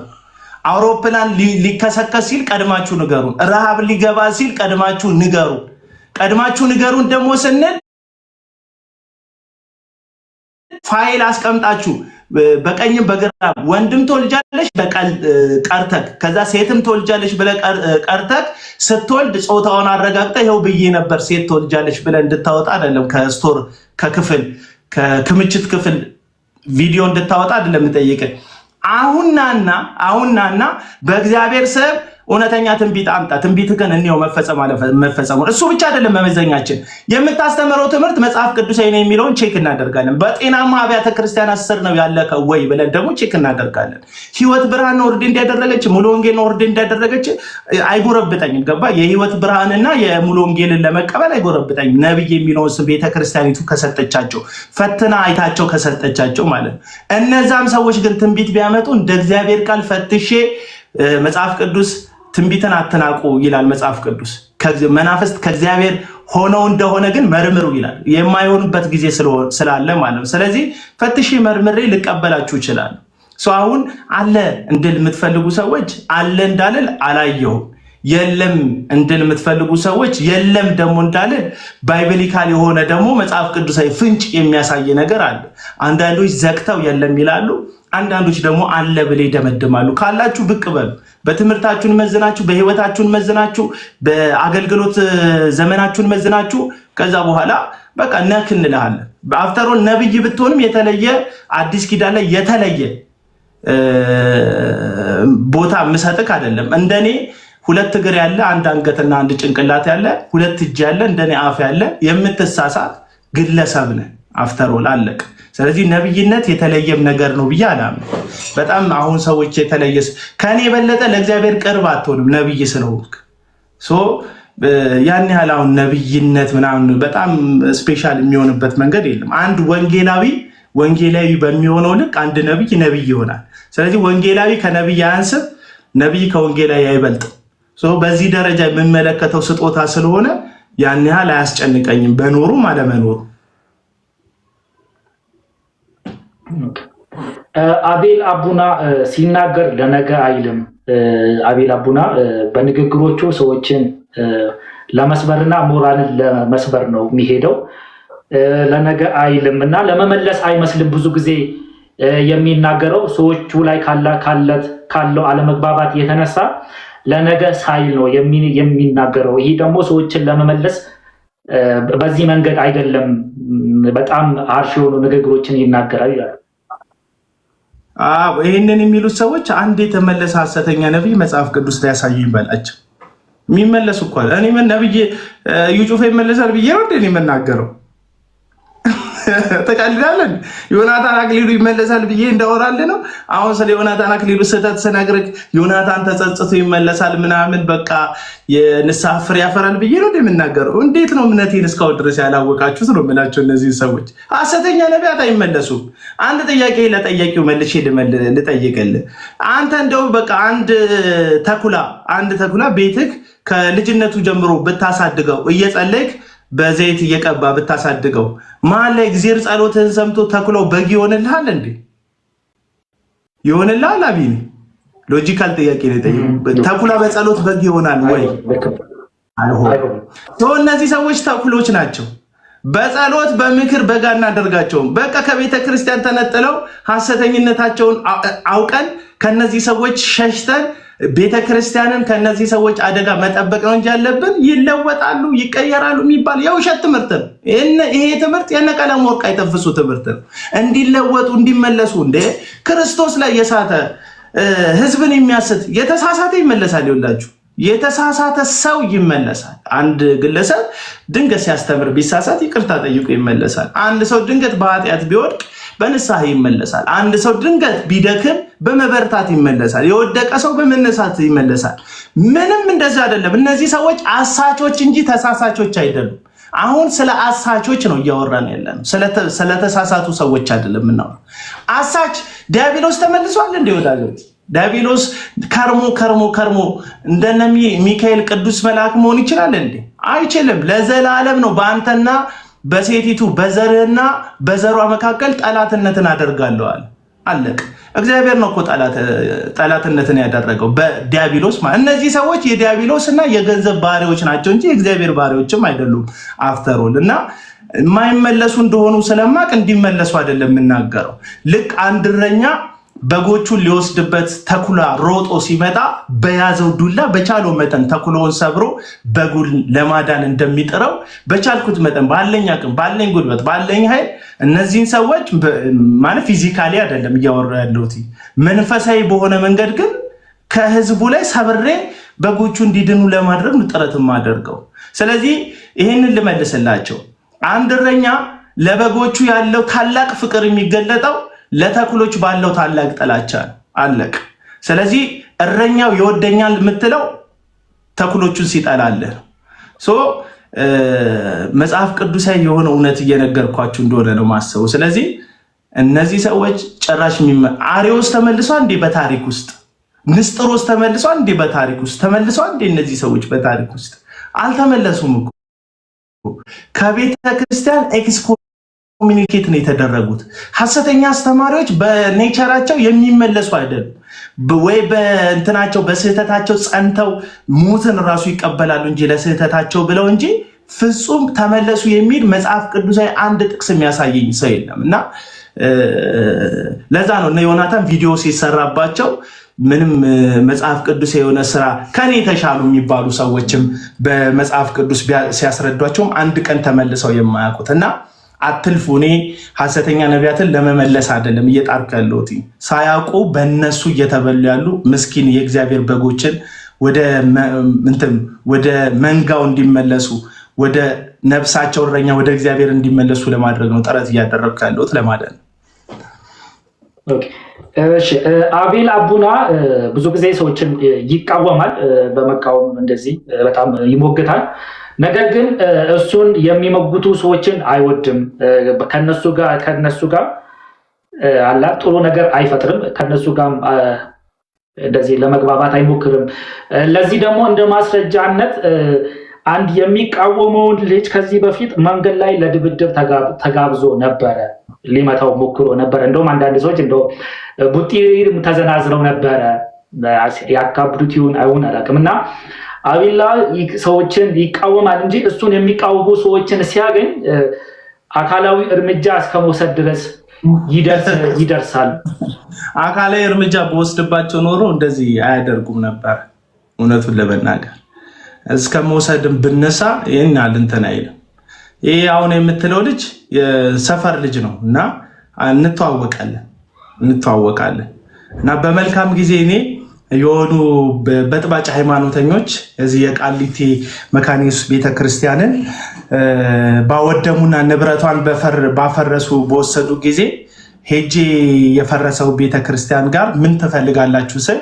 አውሮፕላን ሊከሰከስ ሲል ቀድማችሁ ንገሩ። ረሃብ ሊገባ ሲል ቀድማችሁ ንገሩ። ቀድማችሁ ንገሩን ደግሞ ስንል ፋይል አስቀምጣችሁ በቀኝም በግራም ወንድም ትወልጃለሽ ቀርተክ ከዛ ሴትም ትወልጃለሽ ብለህ ቀርተክ ስትወልድ ጾታውን አረጋግጠህ ይኸው ብዬ ነበር ሴት ትወልጃለሽ ብለህ እንድታወጣ አይደለም። ከስቶር ከክምችት ክፍል ቪዲዮ እንድታወጣ አይደለም የምጠይቅህ። አሁንናና በእግዚአብሔር ስም እውነተኛ ትንቢት አምጣ። ትንቢትህን እንየው መፈጸሙን። እሱ ብቻ አይደለም መመዘኛችን። የምታስተምረው ትምህርት መጽሐፍ ቅዱሳዊ ነው የሚለውን ቼክ እናደርጋለን። በጤናማ አብያተ ክርስቲያናት ስር ነው ያለከው ወይ ብለን ደግሞ ቼክ እናደርጋለን። ህይወት ብርሃን ነው ኦርዴንድ ያደረገች፣ ሙሉ ወንጌል ነው ኦርዴንድ ያደረገች። አይጎረብጠኝም። ገባ? የህይወት ብርሃንና የሙሉ ወንጌልን ለመቀበል አይጎረብጠኝም። ነብይ የሚለውን ስም ቤተክርስቲያኒቱ ከሰጠቻቸው፣ ፈትና አይታቸው ከሰጠቻቸው ማለት ነው። እነዛም ሰዎች ግን ትንቢት ቢያመጡ እንደ እግዚአብሔር ቃል ፈትሼ መጽሐፍ ቅዱስ ትንቢትን አትናቁ ይላል መጽሐፍ ቅዱስ። መናፍስት ከእግዚአብሔር ሆነው እንደሆነ ግን መርምሩ ይላል። የማይሆንበት ጊዜ ስላለ ማለት ነው። ስለዚህ ፈትሼ መርምሬ ልቀበላችሁ ይችላል። አሁን አለ እንድል የምትፈልጉ ሰዎች አለ እንዳልል አላየሁም፣ የለም እንድል የምትፈልጉ ሰዎች የለም ደግሞ እንዳልል ባይብሊካል የሆነ ደግሞ መጽሐፍ ቅዱሳዊ ፍንጭ የሚያሳይ ነገር አለ። አንዳንዶች ዘግተው የለም ይላሉ፣ አንዳንዶች ደግሞ አለ ብለው ይደመድማሉ። ካላችሁ ብቅ በሉ። በትምህርታችሁን መዝናችሁ፣ በህይወታችሁን መዝናችሁ፣ በአገልግሎት ዘመናችሁን መዝናችሁ ከዛ በኋላ በቃ ነክ እንልሃለን። በአፍተሮል ነብይ ብትሆንም የተለየ አዲስ ኪዳን ላይ የተለየ ቦታ ምሰጥክ አይደለም። እንደኔ 2 እግር ያለ፣ 1 አንገትና 1 ጭንቅላት ያለ፣ 2 እጅ ያለ፣ እንደኔ አፍ ያለ የምትሳሳት ግለሰብ ነህ። አፍተሮል አለቅ። ስለዚህ ነብይነት የተለየም ነገር ነው ብዬ አላምንም። በጣም አሁን ሰዎች የተለየ ከኔ የበለጠ ለእግዚአብሔር ቅርብ አትሆንም ነብይ ስለሆንክ። ያን ያህል አሁን ነብይነት ምናምን በጣም ስፔሻል የሚሆንበት መንገድ የለም። አንድ ወንጌላዊ በሚሆነው ልክ አንድ ነብይ ይሆናል። ስለዚህ ወንጌላዊ ከነብይ አያንስም፣ ነብይ ከወንጌላዊ አይበልጥም። በዚህ ደረጃ የምመለከተው ስጦታ ስለሆነ ያን ያህል አያስጨንቀኝም፣ በኖሩም አለመኖሩ። አቤል አቡና ሲናገር ለነገ አይልም። አቤል አቡና በንግግሮቹ ሰዎችን ለመስበርና ሞራልን ለመስበር ነው የሚሄደው። ለነገ አይልም እና ለመመለስ አይመስልም። ብዙ ጊዜ የሚናገረው ሰዎቹ ላይ ካለው አለመግባባት የተነሳ ለነገ ሳይል ነው የሚናገረው። ይሄ ደግሞ ሰዎችን ለመመለስ በዚህ መንገድ አይደለም፣ በጣም አርሽ የሆኑ ንግግሮችን ይናገራል ይላል። ይህንን የሚሉት ሰዎች አንድ የተመለሰ ሐሰተኛ ነቢይ መጽሐፍ ቅዱስ ላይ ያሳዩ ይበላቸው። የሚመለሱ እኮ እኔ ምን ነብይ እዩ ጩፋ ይመለሳል ብዬ ነው እንዴ የምናገረው? ተቀልዳለን። ዮናታን አክሊሉ ይመለሳል ብዬ እንዳወራልህ ነው። አሁን ስለ ዮናታን አክሊሉ ስህተት ስነግርህ ዮናታን ተጸጽቶ ይመለሳል ምናምን በቃ የንስሐ ፍሬ ያፈራል ብዬ ነው የምናገረው? እንዴት ነው እምነቴን እስካሁን ድረስ ያላወቃችሁት ነው የምላቸው። እነዚህ ሰዎች ሐሰተኛ ነቢያት አይመለሱም። አንድ ጥያቄ ለጠያቂው መልሼ ልጠይቅልህ። አንተ እንደው በቃ አንድ ተኩላ ቤትህ ከልጅነቱ ጀምሮ ብታሳድገው እየጸለይክ በዘይት እየቀባ ብታሳድገው መሀል ላይ እግዚአብሔር ጸሎትህን ሰምቶ ተኩላው በግ ይሆንልሃል እንዴ? ይሆንልሃል? አቢኒ ሎጂካል ጥያቄ ነው የጠየቁት። ተኩላ በጸሎት በግ ይሆናል ወይ? አይሆንም። እነዚህ ሰዎች ተኩሎች ናቸው። በጸሎት በምክር በጋ እናደርጋቸውም። በቃ ከቤተ ክርስቲያን ተነጥለው ሐሰተኝነታቸውን አውቀን ከነዚህ ሰዎች ሸሽተን ቤተ ክርስቲያንን ከነዚህ ሰዎች አደጋ መጠበቅ ነው እንጂ ያለብን ይለወጣሉ ይቀየራሉ የሚባል የውሸት ትምህርት ነው። ይሄ ትምህርት የነቀለም ወርቅ አይተፍሱ ትምህርት ነው። እንዲለወጡ እንዲመለሱ እንደ ክርስቶስ ላይ የሳተ ህዝብን የሚያስት የተሳሳተ ይመለሳል። ይኸውላችሁ የተሳሳተ ሰው ይመለሳል። አንድ ግለሰብ ድንገት ሲያስተምር ቢሳሳት ይቅርታ ጠይቆ ይመለሳል። አንድ ሰው ድንገት በኃጢአት ቢወድቅ በንስሐ ይመለሳል። አንድ ሰው ድንገት ቢደክም በመበርታት ይመለሳል። የወደቀ ሰው በመነሳት ይመለሳል። ምንም እንደዛ አይደለም። እነዚህ ሰዎች አሳቾች እንጂ ተሳሳቾች አይደሉም። አሁን ስለ አሳቾች ነው እያወራን ያለነው፣ ስለተሳሳቱ ሰዎች አይደለም የምናወራው። አሳች ዲያብሎስ ተመልሷል እንደ ወዳጆች። ዲያብሎስ ከርሞ እንደነ ሚካኤል ቅዱስ መልአክ መሆን ይችላል እንዴ? አይችልም። ለዘላለም ነው በአንተና በሴቲቱ በዘርህና በዘሯ መካከል ጠላትነትን አደርጋለዋል። አለቅ። እግዚአብሔር ነው እኮ ጠላትነትን ያደረገው በዲያብሎስ። እነዚህ ሰዎች የዲያብሎስ እና የገንዘብ ባሪያዎች ናቸው እንጂ የእግዚአብሔር ባሪያዎችም አይደሉም። አፍተሮል እና የማይመለሱ እንደሆኑ ስለማቅ እንዲመለሱ አይደለም የምናገረው። ልክ አንድ እረኛ በጎቹን ሊወስድበት ተኩላ ሮጦ ሲመጣ በያዘው ዱላ በቻለው መጠን ተኩላውን ሰብሮ በጉን ለማዳን እንደሚጥረው በቻልኩት መጠን ባለኝ አቅም፣ ባለኝ ጉልበት፣ ባለኝ ኃይል እነዚህን ሰዎች ማለት ፊዚካሊ አይደለም እያወራ ያለሁት መንፈሳዊ በሆነ መንገድ ግን ከህዝቡ ላይ ሰብሬ በጎቹ እንዲድኑ ለማድረግ ጥረት የማደርገው። ስለዚህ ይህንን ልመልስላቸው። አንድ እረኛ ለበጎቹ ያለው ታላቅ ፍቅር የሚገለጠው ለተኩሎች ባለው ታላቅ ጥላቻ አለቅ። ስለዚህ እረኛው ይወደኛል የምትለው ተኩሎቹን ሲጠላልህ መጽሐፍ ቅዱሳዊ የሆነ እውነት እየነገርኳችሁ እንደሆነ ነው ማሰቡ። ስለዚህ እነዚህ ሰዎች ጭራሽ አሪዎስ ተመልሷል እንዴ በታሪክ ውስጥ? ንስጥሮስ ተመልሷል እንዴ በታሪክ ውስጥ? ተመልሷል እንዴ እነዚህ ሰዎች በታሪክ ውስጥ? አልተመለሱም እኮ ከቤተ ክርስቲያን ኮሚኒኬት ነው የተደረጉት። ሐሰተኛ አስተማሪዎች በኔቸራቸው የሚመለሱ አይደሉም። ወይ በእንትናቸው በስህተታቸው ጸንተው ሞትን ራሱ ይቀበላሉ እንጂ ለስህተታቸው ብለው እንጂ ፍጹም ተመለሱ የሚል መጽሐፍ ቅዱሳዊ አንድ ጥቅስ የሚያሳየኝ ሰው የለም። እና ለዛ ነው እነ ዮናታን ቪዲዮ ሲሰራባቸው ምንም መጽሐፍ ቅዱስ የሆነ ስራ ከኔ የተሻሉ የሚባሉ ሰዎችም በመጽሐፍ ቅዱስ ሲያስረዷቸውም አንድ ቀን ተመልሰው የማያውቁት እና አትልፉ። እኔ ሐሰተኛ ነቢያትን ለመመለስ አይደለም እየጣርኩ ያለሁት። ሳያውቁ በእነሱ እየተበሉ ያሉ ምስኪን የእግዚአብሔር በጎችን ወደ መንጋው እንዲመለሱ ወደ ነፍሳቸው እረኛ ወደ እግዚአብሔር እንዲመለሱ ለማድረግ ነው ጥረት እያደረግኩ ያለሁት ለማለት ነው። እሺ አቤል አቡና ብዙ ጊዜ ሰዎችን ይቃወማል፣ በመቃወም እንደዚህ በጣም ይሞግታል። ነገር ግን እሱን የሚሞግቱ ሰዎችን አይወድም። ከነሱ ጋር አላ ጥሩ ነገር አይፈጥርም። ከነሱ ጋር እንደዚህ ለመግባባት አይሞክርም። ለዚህ ደግሞ እንደ ማስረጃነት አንድ የሚቃወመውን ልጅ ከዚህ በፊት መንገድ ላይ ለድብድብ ተጋብዞ ነበረ። ሊመታው ሞክሮ ነበረ። እንደውም አንዳንድ ሰዎች እንደው ቡጢ ተዘናዝረው ነበረ። ያካብዱት ይሁን አይሁን አላውቅም። እና አቤላ ሰዎችን ይቃወማል እንጂ እሱን የሚቃወሙ ሰዎችን ሲያገኝ አካላዊ እርምጃ እስከመውሰድ ድረስ ይደርሳል። አካላዊ እርምጃ በወስድባቸው ኖሮ እንደዚህ አያደርጉም ነበር። እውነቱን ለመናገር እስከ መውሰድም ብነሳ ይህን አልንተን አይልም። ይሄ አሁን የምትለው ልጅ የሰፈር ልጅ ነው እና እንተዋወቃለን እና በመልካም ጊዜ እኔ የሆኑ በጥባጭ ሃይማኖተኞች እዚህ የቃሊቲ መካነ ኢየሱስ ቤተክርስቲያንን ባወደሙና ንብረቷን ባፈረሱ በወሰዱ ጊዜ ሄጄ የፈረሰው ቤተክርስቲያን ጋር ምን ትፈልጋላችሁ ስል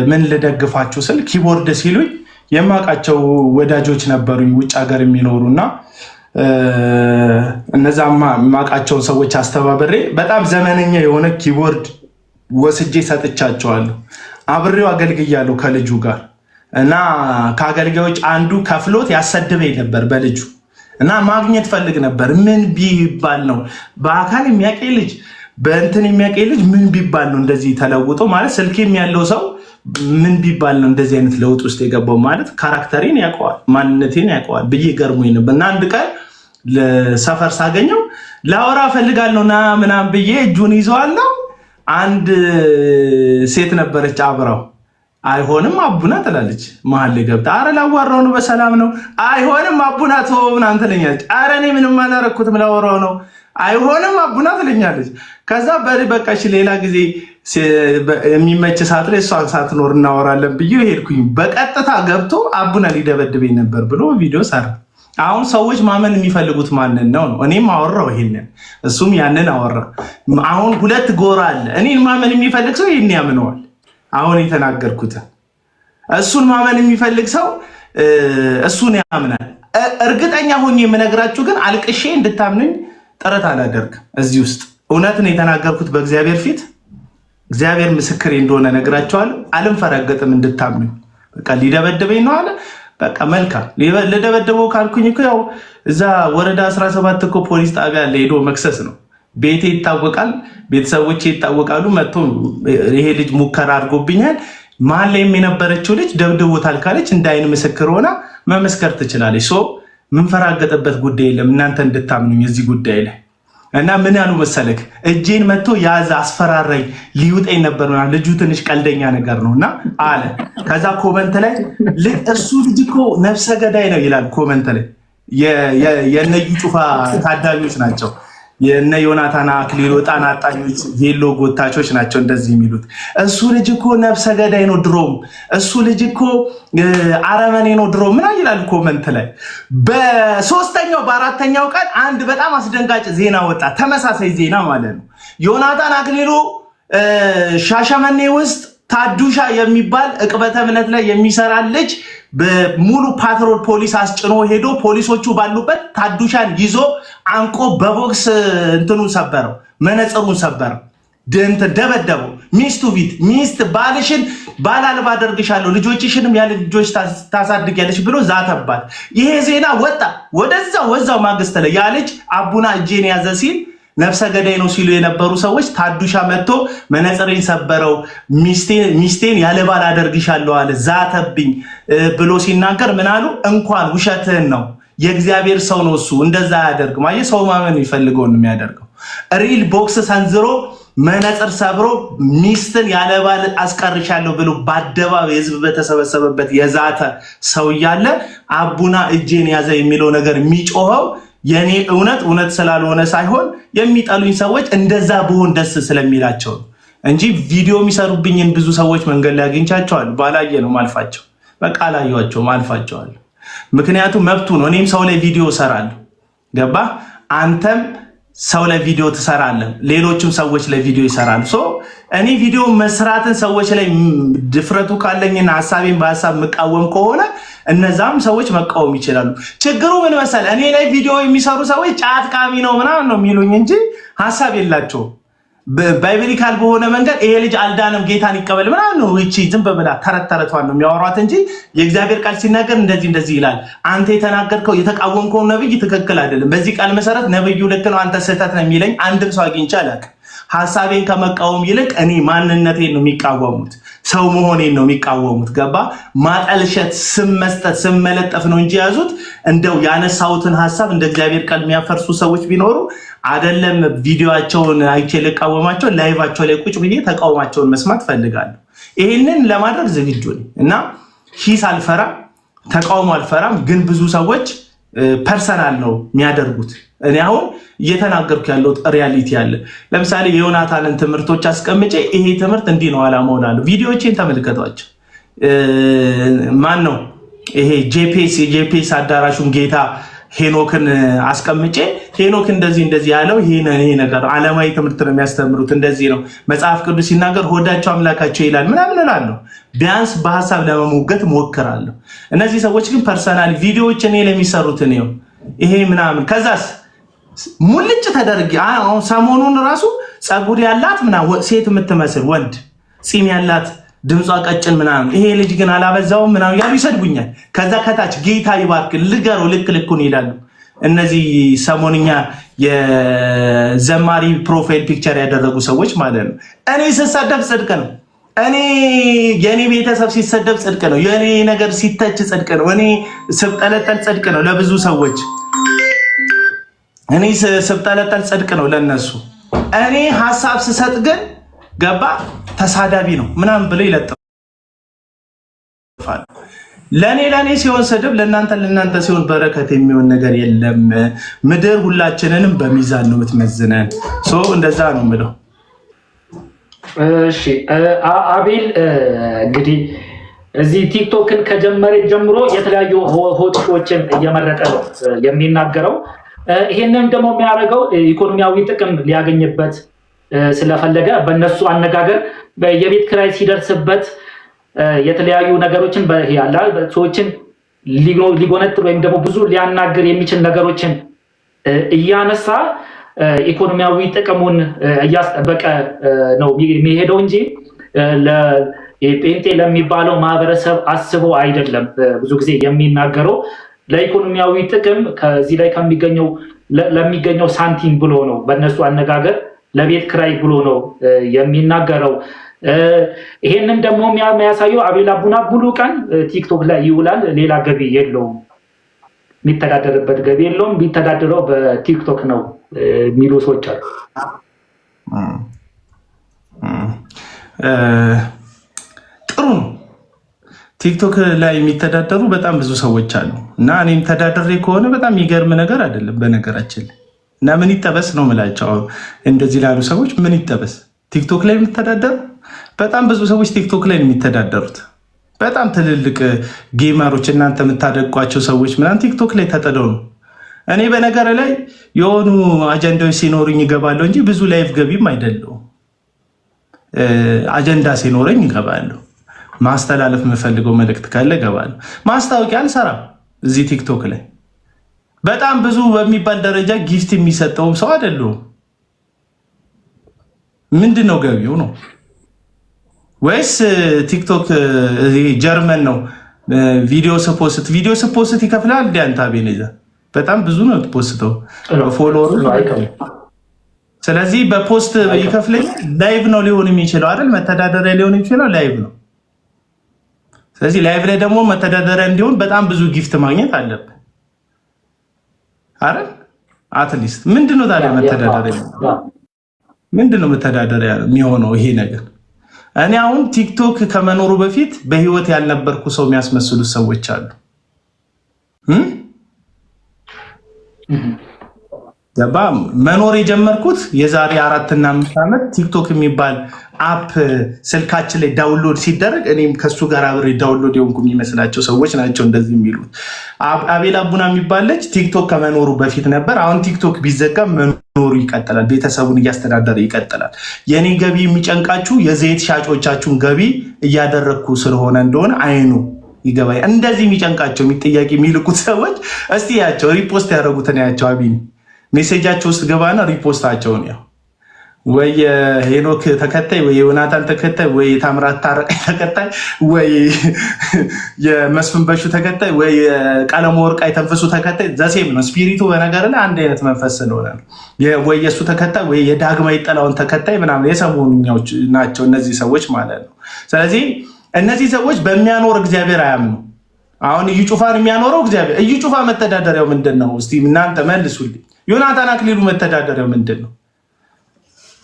ምን ልደግፋችሁ ስል ኪቦርድ ሲሉኝ የማውቃቸው ወዳጆች ነበሩኝ ውጭ ሀገር የሚኖሩና እነዛ የማውቃቸውን ሰዎች አስተባብሬ በጣም ዘመነኛ የሆነ ኪቦርድ ወስጄ ሰጥቻቸዋለሁ። አብሬው አገልግያለሁ ከልጁ ጋር እና ከአገልጋዮች አንዱ ከፍሎት ያሰድበኝ ነበር በልጁ እና ማግኘት ፈልግ ነበር። ምን ቢባል ነው በአካል የሚያውቀኝ ልጅ በእንትን የሚያውቀኝ ልጅ ምን ቢባል ነው እንደዚህ ተለውጦ ማለት ስልኬም ያለው ሰው ምን ቢባል ነው እንደዚህ አይነት ለውጥ ውስጥ የገባው ማለት ካራክተሬን ያውቀዋል ማንነቴን ያውቀዋል ብዬ ገርሞኝ ነበር። እና አንድ ቀን ለሰፈር ሳገኘው ላወራ ፈልጋለሁና ምናምን ብዬ እጁን ይዘዋለሁ። አንድ ሴት ነበረች አብራው አይሆንም አቡና ትላለች። መሀል ላይ ገብታ አረ ላዋራው ነው በሰላም ነው አይሆንም አቡና ተው ምናምን ትለኛለች። አረ እኔ ምንም አላረኩትም ላወራው ነው አይሆንም አቡና ትለኛለች። ከዛ በቃ እሺ ሌላ ጊዜ የሚመች ሰዓት ላይ እሷ ሳትኖር እናወራለን ብዬ ሄድኩኝ። በቀጥታ ገብቶ አቡና ሊደበድበኝ ነበር ብሎ ቪዲዮ ሰራ። አሁን ሰዎች ማመን የሚፈልጉት ማንን ነው? እኔም አወራው ይሄንን እሱም ያንን አወራ። አሁን ሁለት ጎራ አለ። እኔን ማመን የሚፈልግ ሰው ይሄን ያምነዋል። አሁን የተናገርኩት እሱን ማመን የሚፈልግ ሰው እሱን ያምናል። እርግጠኛ ሆኜ የምነግራችሁ ግን አልቅሼ እንድታምኑኝ ጥረት አላደርግም። እዚህ ውስጥ እውነት ነው የተናገርኩት በእግዚአብሔር ፊት እግዚአብሔር ምስክሬ እንደሆነ ነግራቸዋለሁ። አልንፈረገጥም እንድታምኑኝ። በቃ ሊደበድበኝ ነው አለ። በቃ መልካም ልደበድበው ካልኩኝ እኮ ያው እዛ ወረዳ 17 እኮ ፖሊስ ጣቢያ አለ፣ ሄዶ መክሰስ ነው። ቤቴ ይታወቃል፣ ቤተሰቦቼ ይታወቃሉ። መጥቶ ይሄ ልጅ ሙከራ አድርጎብኛል፣ መሀል ላይ የነበረችው ልጅ ደብድቦታል ካለች እንደ አይን ምስክር ሆና መመስከር ትችላለች። ምንፈራገጥበት ጉዳይ የለም እናንተ እንድታምኑኝ እዚህ ጉዳይ ላይ እና ምን ያሉ መሰለክ እጄን መጥቶ ያዘ አስፈራራኝ ሊውጠኝ ነበርና ልጁ ትንሽ ቀልደኛ ነገር ነውና አለ። ከዛ ኮመንት ላይ እሱ ልጅ እኮ ነፍሰ ገዳይ ነው ይላል ኮመንት ላይ። የነዩ ጩፋ ታዳሚዎች ናቸው የነ ዮናታን አክሊሉ ጣና አጣኞች ቬሎ ጎታቾች ናቸው እንደዚህ የሚሉት። እሱ ልጅ እኮ ነፍሰ ገዳይ ነው ድሮም፣ እሱ ልጅ እኮ አረመኔ ነው ድሮም ምን ይላል ኮመንት ላይ። በሶስተኛው በአራተኛው ቀን አንድ በጣም አስደንጋጭ ዜና ወጣ፣ ተመሳሳይ ዜና ማለት ነው። ዮናታን አክሊሉ ሻሸመኔ ውስጥ ታዱሻ የሚባል እቅበተ እምነት ላይ የሚሰራ ልጅ በሙሉ ፓትሮል ፖሊስ አስጭኖ ሄዶ ፖሊሶቹ ባሉበት ታዱሻን ይዞ አንቆ በቦክስ እንትኑን ሰበረው፣ መነጽሩን ሰበረው፣ ደበደበው። ሚስቱ ፊት ሚስት ባልሽን ባል አልባ አደርግሻለሁ ልጆችሽንም ያለ ልጆች ታሳድጊያለሽ ብሎ ዛተባት። ይሄ ዜና ወጣ። ወዛው ማግስት ላይ ያ ልጅ አቡና እጄን ያዘ ሲል ነፍሰ ገዳይ ነው ሲሉ የነበሩ ሰዎች ታዱሻ መጥቶ መነጽሬን ሰበረው፣ ሚስቴን ያለ ባል አደርግሻለሁ አለ፣ ዛተብኝ ብሎ ሲናገር ምን አሉ? እንኳን ውሸትህን ነው የእግዚአብሔር ሰው ነው እሱ እንደዛ አያደርግም። አየህ ሰው ማመን የሚፈልገው ነው የሚያደርገው። ሪል ቦክስ ሰንዝሮ መነጽር ሰብሮ ሚስትን ያለ ባል አስቀርሻለሁ ብሎ በአደባባይ ህዝብ በተሰበሰበበት የዛተ ሰው እያለ አቡና እጄን ያዘ የሚለው ነገር የሚጮኸው የኔ እውነት ስላልሆነ ሳይሆን የሚጠሉኝ ሰዎች እንደዛ ብሆን ደስ ስለሚላቸው እንጂ ቪዲዮ የሚሰሩብኝን ብዙ ሰዎች መንገድ ላይ አግኝቻቸዋለሁ። ባላየ ነው ማልፋቸው። በቃ አላየኋቸውም፣ አልፋቸዋለሁ። ምክንያቱም መብቱ ነው። እኔም ሰው ላይ ቪዲዮ እሰራለሁ። ገባ? አንተም ሰው ለቪዲዮ ትሰራለህ፣ ሌሎችም ሰዎች ለቪዲዮ ይሰራሉ። እኔ ቪዲዮ መስራትን ሰዎች ላይ ድፍረቱ ካለኝና ሀሳቤን በሀሳብ መቃወም ከሆነ እነዛም ሰዎች መቃወም ይችላሉ። ችግሩ ምን መሰለህ? እኔ ላይ ቪዲዮ የሚሰሩ ሰዎች ጫት ቃሚ ነው ምናምን ነው የሚሉኝ እንጂ ሀሳብ የላቸውም። ባይብሊካል በሆነ መንገድ ይሄ ልጅ አልዳንም ጌታን ይቀበል ምናምን ነው እቺ ዝም በብላ ተረት ተረቷን ነው የሚያወሯት እንጂ የእግዚአብሔር ቃል ሲናገር እንደዚህ ይላል። አንተ የተናገርከው የተቃወምከው ነብይ ትክክል አይደለም፣ በዚህ ቃል መሰረት ነብዩ ልክ ነው፣ አንተ ስህተት ነው የሚለኝ አንድም ሰው አግኝቼ አላውቅም። ሀሳቤን ከመቃወም ይልቅ እኔ ማንነቴን ነው የሚቃወሙት፣ ሰው መሆኔን ነው የሚቃወሙት። ገባ? ማጠልሸት፣ ስም መስጠት፣ ስም መለጠፍ ነው እንጂ ያዙት። እንደው ያነሳሁትን ሀሳብ እንደ እግዚአብሔር ቃል የሚያፈርሱ ሰዎች ቢኖሩ አይደለም ቪዲዮአቸውን አይቼ ልቃወማቸው፣ ላይቫቸው ላይ ቁጭ ብዬ ተቃውማቸውን መስማት ፈልጋለሁ። ይሄንን ለማድረግ ዝግጁ ነኝ እና ሂስ አልፈራም፣ ተቃውሞ አልፈራም። ግን ብዙ ሰዎች ፐርሰናል ነው የሚያደርጉት። እኔ አሁን እየተናገርኩ ያለው ሪያሊቲ አለ። ለምሳሌ የዮናታንን ትምህርቶች አስቀምጬ ይሄ ትምህርት እንዲህ ነው አላማው እላለሁ። ቪዲዮዎችን ተመልከቷቸው። ማን ነው ይሄ የጄፒኤስ አዳራሹን ጌታ ሄኖክን አስቀምጬ ሄኖክ እንደዚህ ያለው ይሄ ነገር ዓለማዊ ትምህርት ነው የሚያስተምሩት፣ እንደዚህ ነው መጽሐፍ ቅዱስ ሲናገር ሆዳቸው አምላካቸው ይላል ምናምን እላለሁ። ቢያንስ በሀሳብ ለመሞገት ሞክራለሁ። እነዚህ ሰዎች ግን ፐርሰናል ቪዲዮዎች እኔ ለሚሰሩት ነው ይሄ ምናምን። ከዛስ ሙልጭ ተደርጌ አሁን ሰሞኑን ራሱ ፀጉር ያላት ምናምን ሴት የምትመስል ወንድ ፂም ያላት ድምጿ ቀጭን ምናምን ይሄ ልጅ ግን አላበዛውም ምናምን ያሉ ይሰድቡኛል። ከዛ ከታች ጌታ ይባርክ ልገረው ልኩን ይላሉ። እነዚህ ሰሞንኛ የዘማሪ ፕሮፋይል ፒክቸር ያደረጉ ሰዎች ማለት ነው። እኔ ስሰደብ ጽድቅ ነው። የኔ ቤተሰብ ሲሰደብ ጽድቅ ነው። የኔ ነገር ሲተች ጽድቅ ነው። እኔ ስብጠለጠል ጽድቅ ነው ለብዙ ሰዎች። እኔ ስብጠለጠል ጽድቅ ነው ለነሱ። እኔ ሀሳብ ስሰጥ ግን ገባ ተሳዳቢ ነው ምናምን ብለው ይለጥፋል። ለኔ ሲሆን ስድብ፣ ለእናንተ ሲሆን በረከት የሚሆን ነገር የለም። ምድር ሁላችንንም በሚዛን ነው የምትመዝነን። እንደዛ ነው የምለው። እሺ አቤል እንግዲህ እዚህ ቲክቶክን ከጀመረ ጀምሮ የተለያዩ ሆቶችን እየመረጠ ነው የሚናገረው። ይሄንን ደግሞ የሚያደርገው ኢኮኖሚያዊ ጥቅም ሊያገኝበት ስለፈለገ በእነሱ አነጋገር የቤት ኪራይ ሲደርስበት የተለያዩ ነገሮችን ሰዎችን ሊጎነጥር ወይም ደግሞ ብዙ ሊያናግር የሚችል ነገሮችን እያነሳ ኢኮኖሚያዊ ጥቅሙን እያስጠበቀ ነው የሚሄደው እንጂ ጴንጤ ለሚባለው ማህበረሰብ አስቦ አይደለም። ብዙ ጊዜ የሚናገረው ለኢኮኖሚያዊ ጥቅም ከዚህ ላይ ለሚገኘው ሳንቲም ብሎ ነው። በእነሱ አነጋገር ለቤት ክራይ ብሎ ነው የሚናገረው። ይሄንን ደግሞ የሚያሳየው አቤል አቡና ሙሉ ቀን ቲክቶክ ላይ ይውላል። ሌላ ገቢ የለውም፣ የሚተዳደርበት ገቢ የለውም። የሚተዳደረው በቲክቶክ ነው የሚሉ ሰዎች አሉ። ጥሩ ነው። ቲክቶክ ላይ የሚተዳደሩ በጣም ብዙ ሰዎች አሉ እና እኔም ተዳደሬ ከሆነ በጣም የሚገርም ነገር አይደለም በነገራችን ላይ። እና ምን ይጠበስ ነው የምላቸው እንደዚህ ላሉ ሰዎች ምን ይጠበስ። ቲክቶክ ላይ የሚተዳደሩ በጣም ብዙ ሰዎች ቲክቶክ ላይ የሚተዳደሩት በጣም ትልልቅ ጌመሮች፣ እናንተ የምታደቋቸው ሰዎች ምናምን ቲክቶክ ላይ ተጥደው ነው። እኔ በነገር ላይ የሆኑ አጀንዳዎች ሲኖሩኝ ይገባለሁ እንጂ ብዙ ላይፍ ገቢም አይደለሁም። አጀንዳ ሲኖረኝ ይገባለሁ። ማስተላለፍ የምፈልገው መልእክት ካለ እገባለሁ። ማስታወቂያ አልሰራም እዚህ ቲክቶክ ላይ። በጣም ብዙ በሚባል ደረጃ ጊፍት የሚሰጠውም ሰው አይደለሁም። ምንድን ነው ገቢው ነው ወይስ ቲክቶክ ጀርመን ነው? ቪዲዮ ስፖስት ይከፍላል እንደ አንተ አቤኔዘር በጣም ብዙ ነው ፖስተው ፎሎወር። ስለዚህ በፖስት ይከፍለኝ ላይቭ ነው ሊሆን የሚችለው አይደል? መተዳደሪያ ሊሆን የሚችለው ላይቭ ነው። ስለዚህ ላይቭ ላይ ደግሞ መተዳደሪያ እንዲሆን በጣም ብዙ ጊፍት ማግኘት አለብን አይደል? አትሊስት ምንድነው ታዲያ መተዳደሪያ ምንድነው መተዳደሪያ የሚሆነው ይሄ ነገር? እኔ አሁን ቲክቶክ ከመኖሩ በፊት በህይወት ያልነበርኩ ሰው የሚያስመስሉ ሰዎች አሉ። ገባ? መኖር የጀመርኩት የዛሬ 4 እና 5 ዓመት ቲክቶክ የሚባል አፕ ስልካችን ላይ ዳውንሎድ ሲደረግ እኔም ከሱ ጋር አብሬ ዳውንሎድ የሆንኩ የሚመስላቸው ሰዎች ናቸው እንደዚህ የሚሉት። አቤል አቡና የሚባል ልጅ ቲክቶክ ከመኖሩ በፊት ነበር። አሁን ቲክቶክ ቢዘጋ ኖሩ ይቀጥላል። ቤተሰቡን እያስተዳደረ ይቀጥላል። የኔ ገቢ የሚጨንቃችሁ የዘይት ሻጮቻችሁን ገቢ እያደረግኩ ስለሆነ እንደሆነ አይኑ ይገባል። እንደዚህ የሚጨንቃቸው ጥያቄ የሚልኩት ሰዎች እስቲ ያቸው ሪፖስት ያደረጉትን ያቸው አቢኒ ሜሴጃቸው ውስጥ ገባና ሪፖስታቸውን ያው ወይ የሄኖክ ተከታይ ወይ የዮናታን ተከታይ ወይ የታምራት ታረቀኝ ተከታይ ወይ የመስፍን በሹ ተከታይ ወይ የቀለሙ ወርቅ አይተንፈሱ ተከታይ ዘሴም ነው። ስፒሪቱ በነገር ላይ አንድ አይነት መንፈስ ስለሆነ ነው። ወይ የሱ ተከታይ ወይ የዳግማዊ ጥላውን ተከታይ ምናምን የሰሞኑኛዎች ናቸው እነዚህ ሰዎች ማለት ነው። ስለዚህ እነዚህ ሰዎች በሚያኖር እግዚአብሔር አያምኑ። አሁን እዩ ጩፋን የሚያኖረው እግዚአብሔር። እዩ ጩፋ መተዳደሪያው ምንድን ነው? እስቲ እናንተ መልሱልኝ። ዮናታን አክሊሉ መተዳደሪያው ምንድን ነው?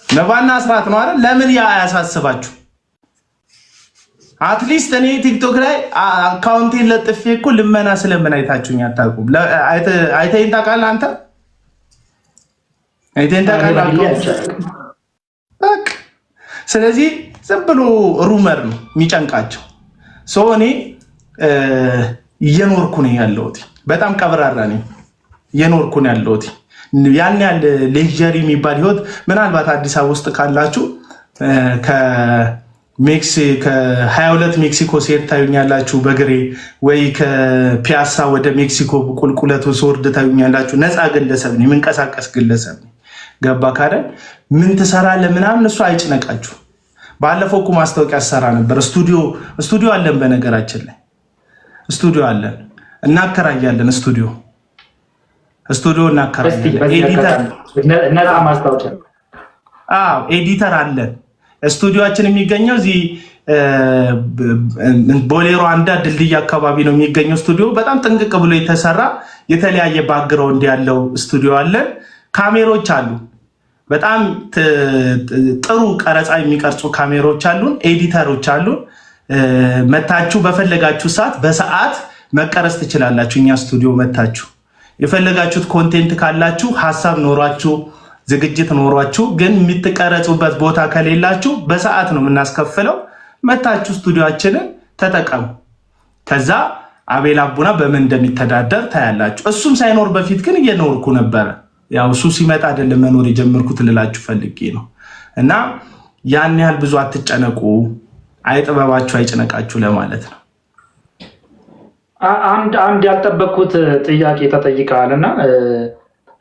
ነባና አስራት ነው አይደል? ለምን ያ አያሳስባችሁ? አትሊስት እኔ ቲክቶክ ላይ አካውንቴን ለጥፌ እኮ ልመና ስለምን አይታችሁኝ አታውቁም? አይተኸኝ ታውቃለህ አንተ? አይተኸኝ ታውቃለህ? በቃ ስለዚህ ዝም ብሎ ሩመር ነው የሚጨንቃቸው። ሰው እኔ እየኖርኩ ነው ያለሁት። በጣም ቀብራራ ነኝ። እየኖርኩ ነው ያለሁት። ያን ያህል ሌክዠሪ የሚባል ህይወት ምናልባት አዲስ አበባ ውስጥ ካላችሁ ከ22 ሜክሲኮ ሲሄድ ታዩኛላችሁ በግሬ ወይ ከፒያሳ ወደ ሜክሲኮ ቁልቁለቱ ስወርድ ታዩኛላችሁ። ነፃ ግለሰብ ነኝ፣ የምንቀሳቀስ ግለሰብ ነኝ። ገባ ካደል ምን ትሰራለህ ምናምን እሱ አይጭነቃችሁ። ባለፈው እኮ ማስታወቂያ ሰራ ነበር። ስቱዲዮ አለን፣ በነገራችን ላይ ስቱዲዮ አለን፣ እናከራያለን። ስቱዲዮ እናከራያለን። ኤዲተር አለን። ስቱዲዮችን የሚገኘው እዚህ ቦሌሮ አንዳ ድልድይ አካባቢ ነው የሚገኘው ስቱዲዮ። በጣም ጥንቅቅ ብሎ የተሰራ የተለያየ ባክግራውንድ ያለው ስቱዲዮ አለን። ካሜሮች አሉ። በጣም ጥሩ ቀረጻ የሚቀርጹ ካሜሮች አሉን። ኤዲተሮች አሉን። መታችሁ በፈለጋችሁ ሰዓት በሰዓት መቀረጽ ትችላላችሁ። እኛ ስቱዲዮ መታችሁ የፈለጋችሁት ኮንቴንት ካላችሁ ሀሳብ ኖሯችሁ ዝግጅት ኖሯችሁ ግን የምትቀረጹበት ቦታ ከሌላችሁ በሰዓት ነው የምናስከፍለው። መታችሁ ስቱዲዮአችንን ተጠቀሙ። ከዛ አቤል አቡና በምን እንደሚተዳደር ታያላችሁ። እሱም ሳይኖር በፊት ግን እየኖርኩ ነበረ። ያው እሱ ሲመጣ አይደለም መኖር የጀመርኩት ልላችሁ ፈልጌ ነው። እና ያን ያህል ብዙ አትጨነቁ፣ አይጥበባችሁ አይጨነቃችሁ ለማለት ነው። አንድ ያልጠበቅኩት ጥያቄ ተጠይቀሃል እና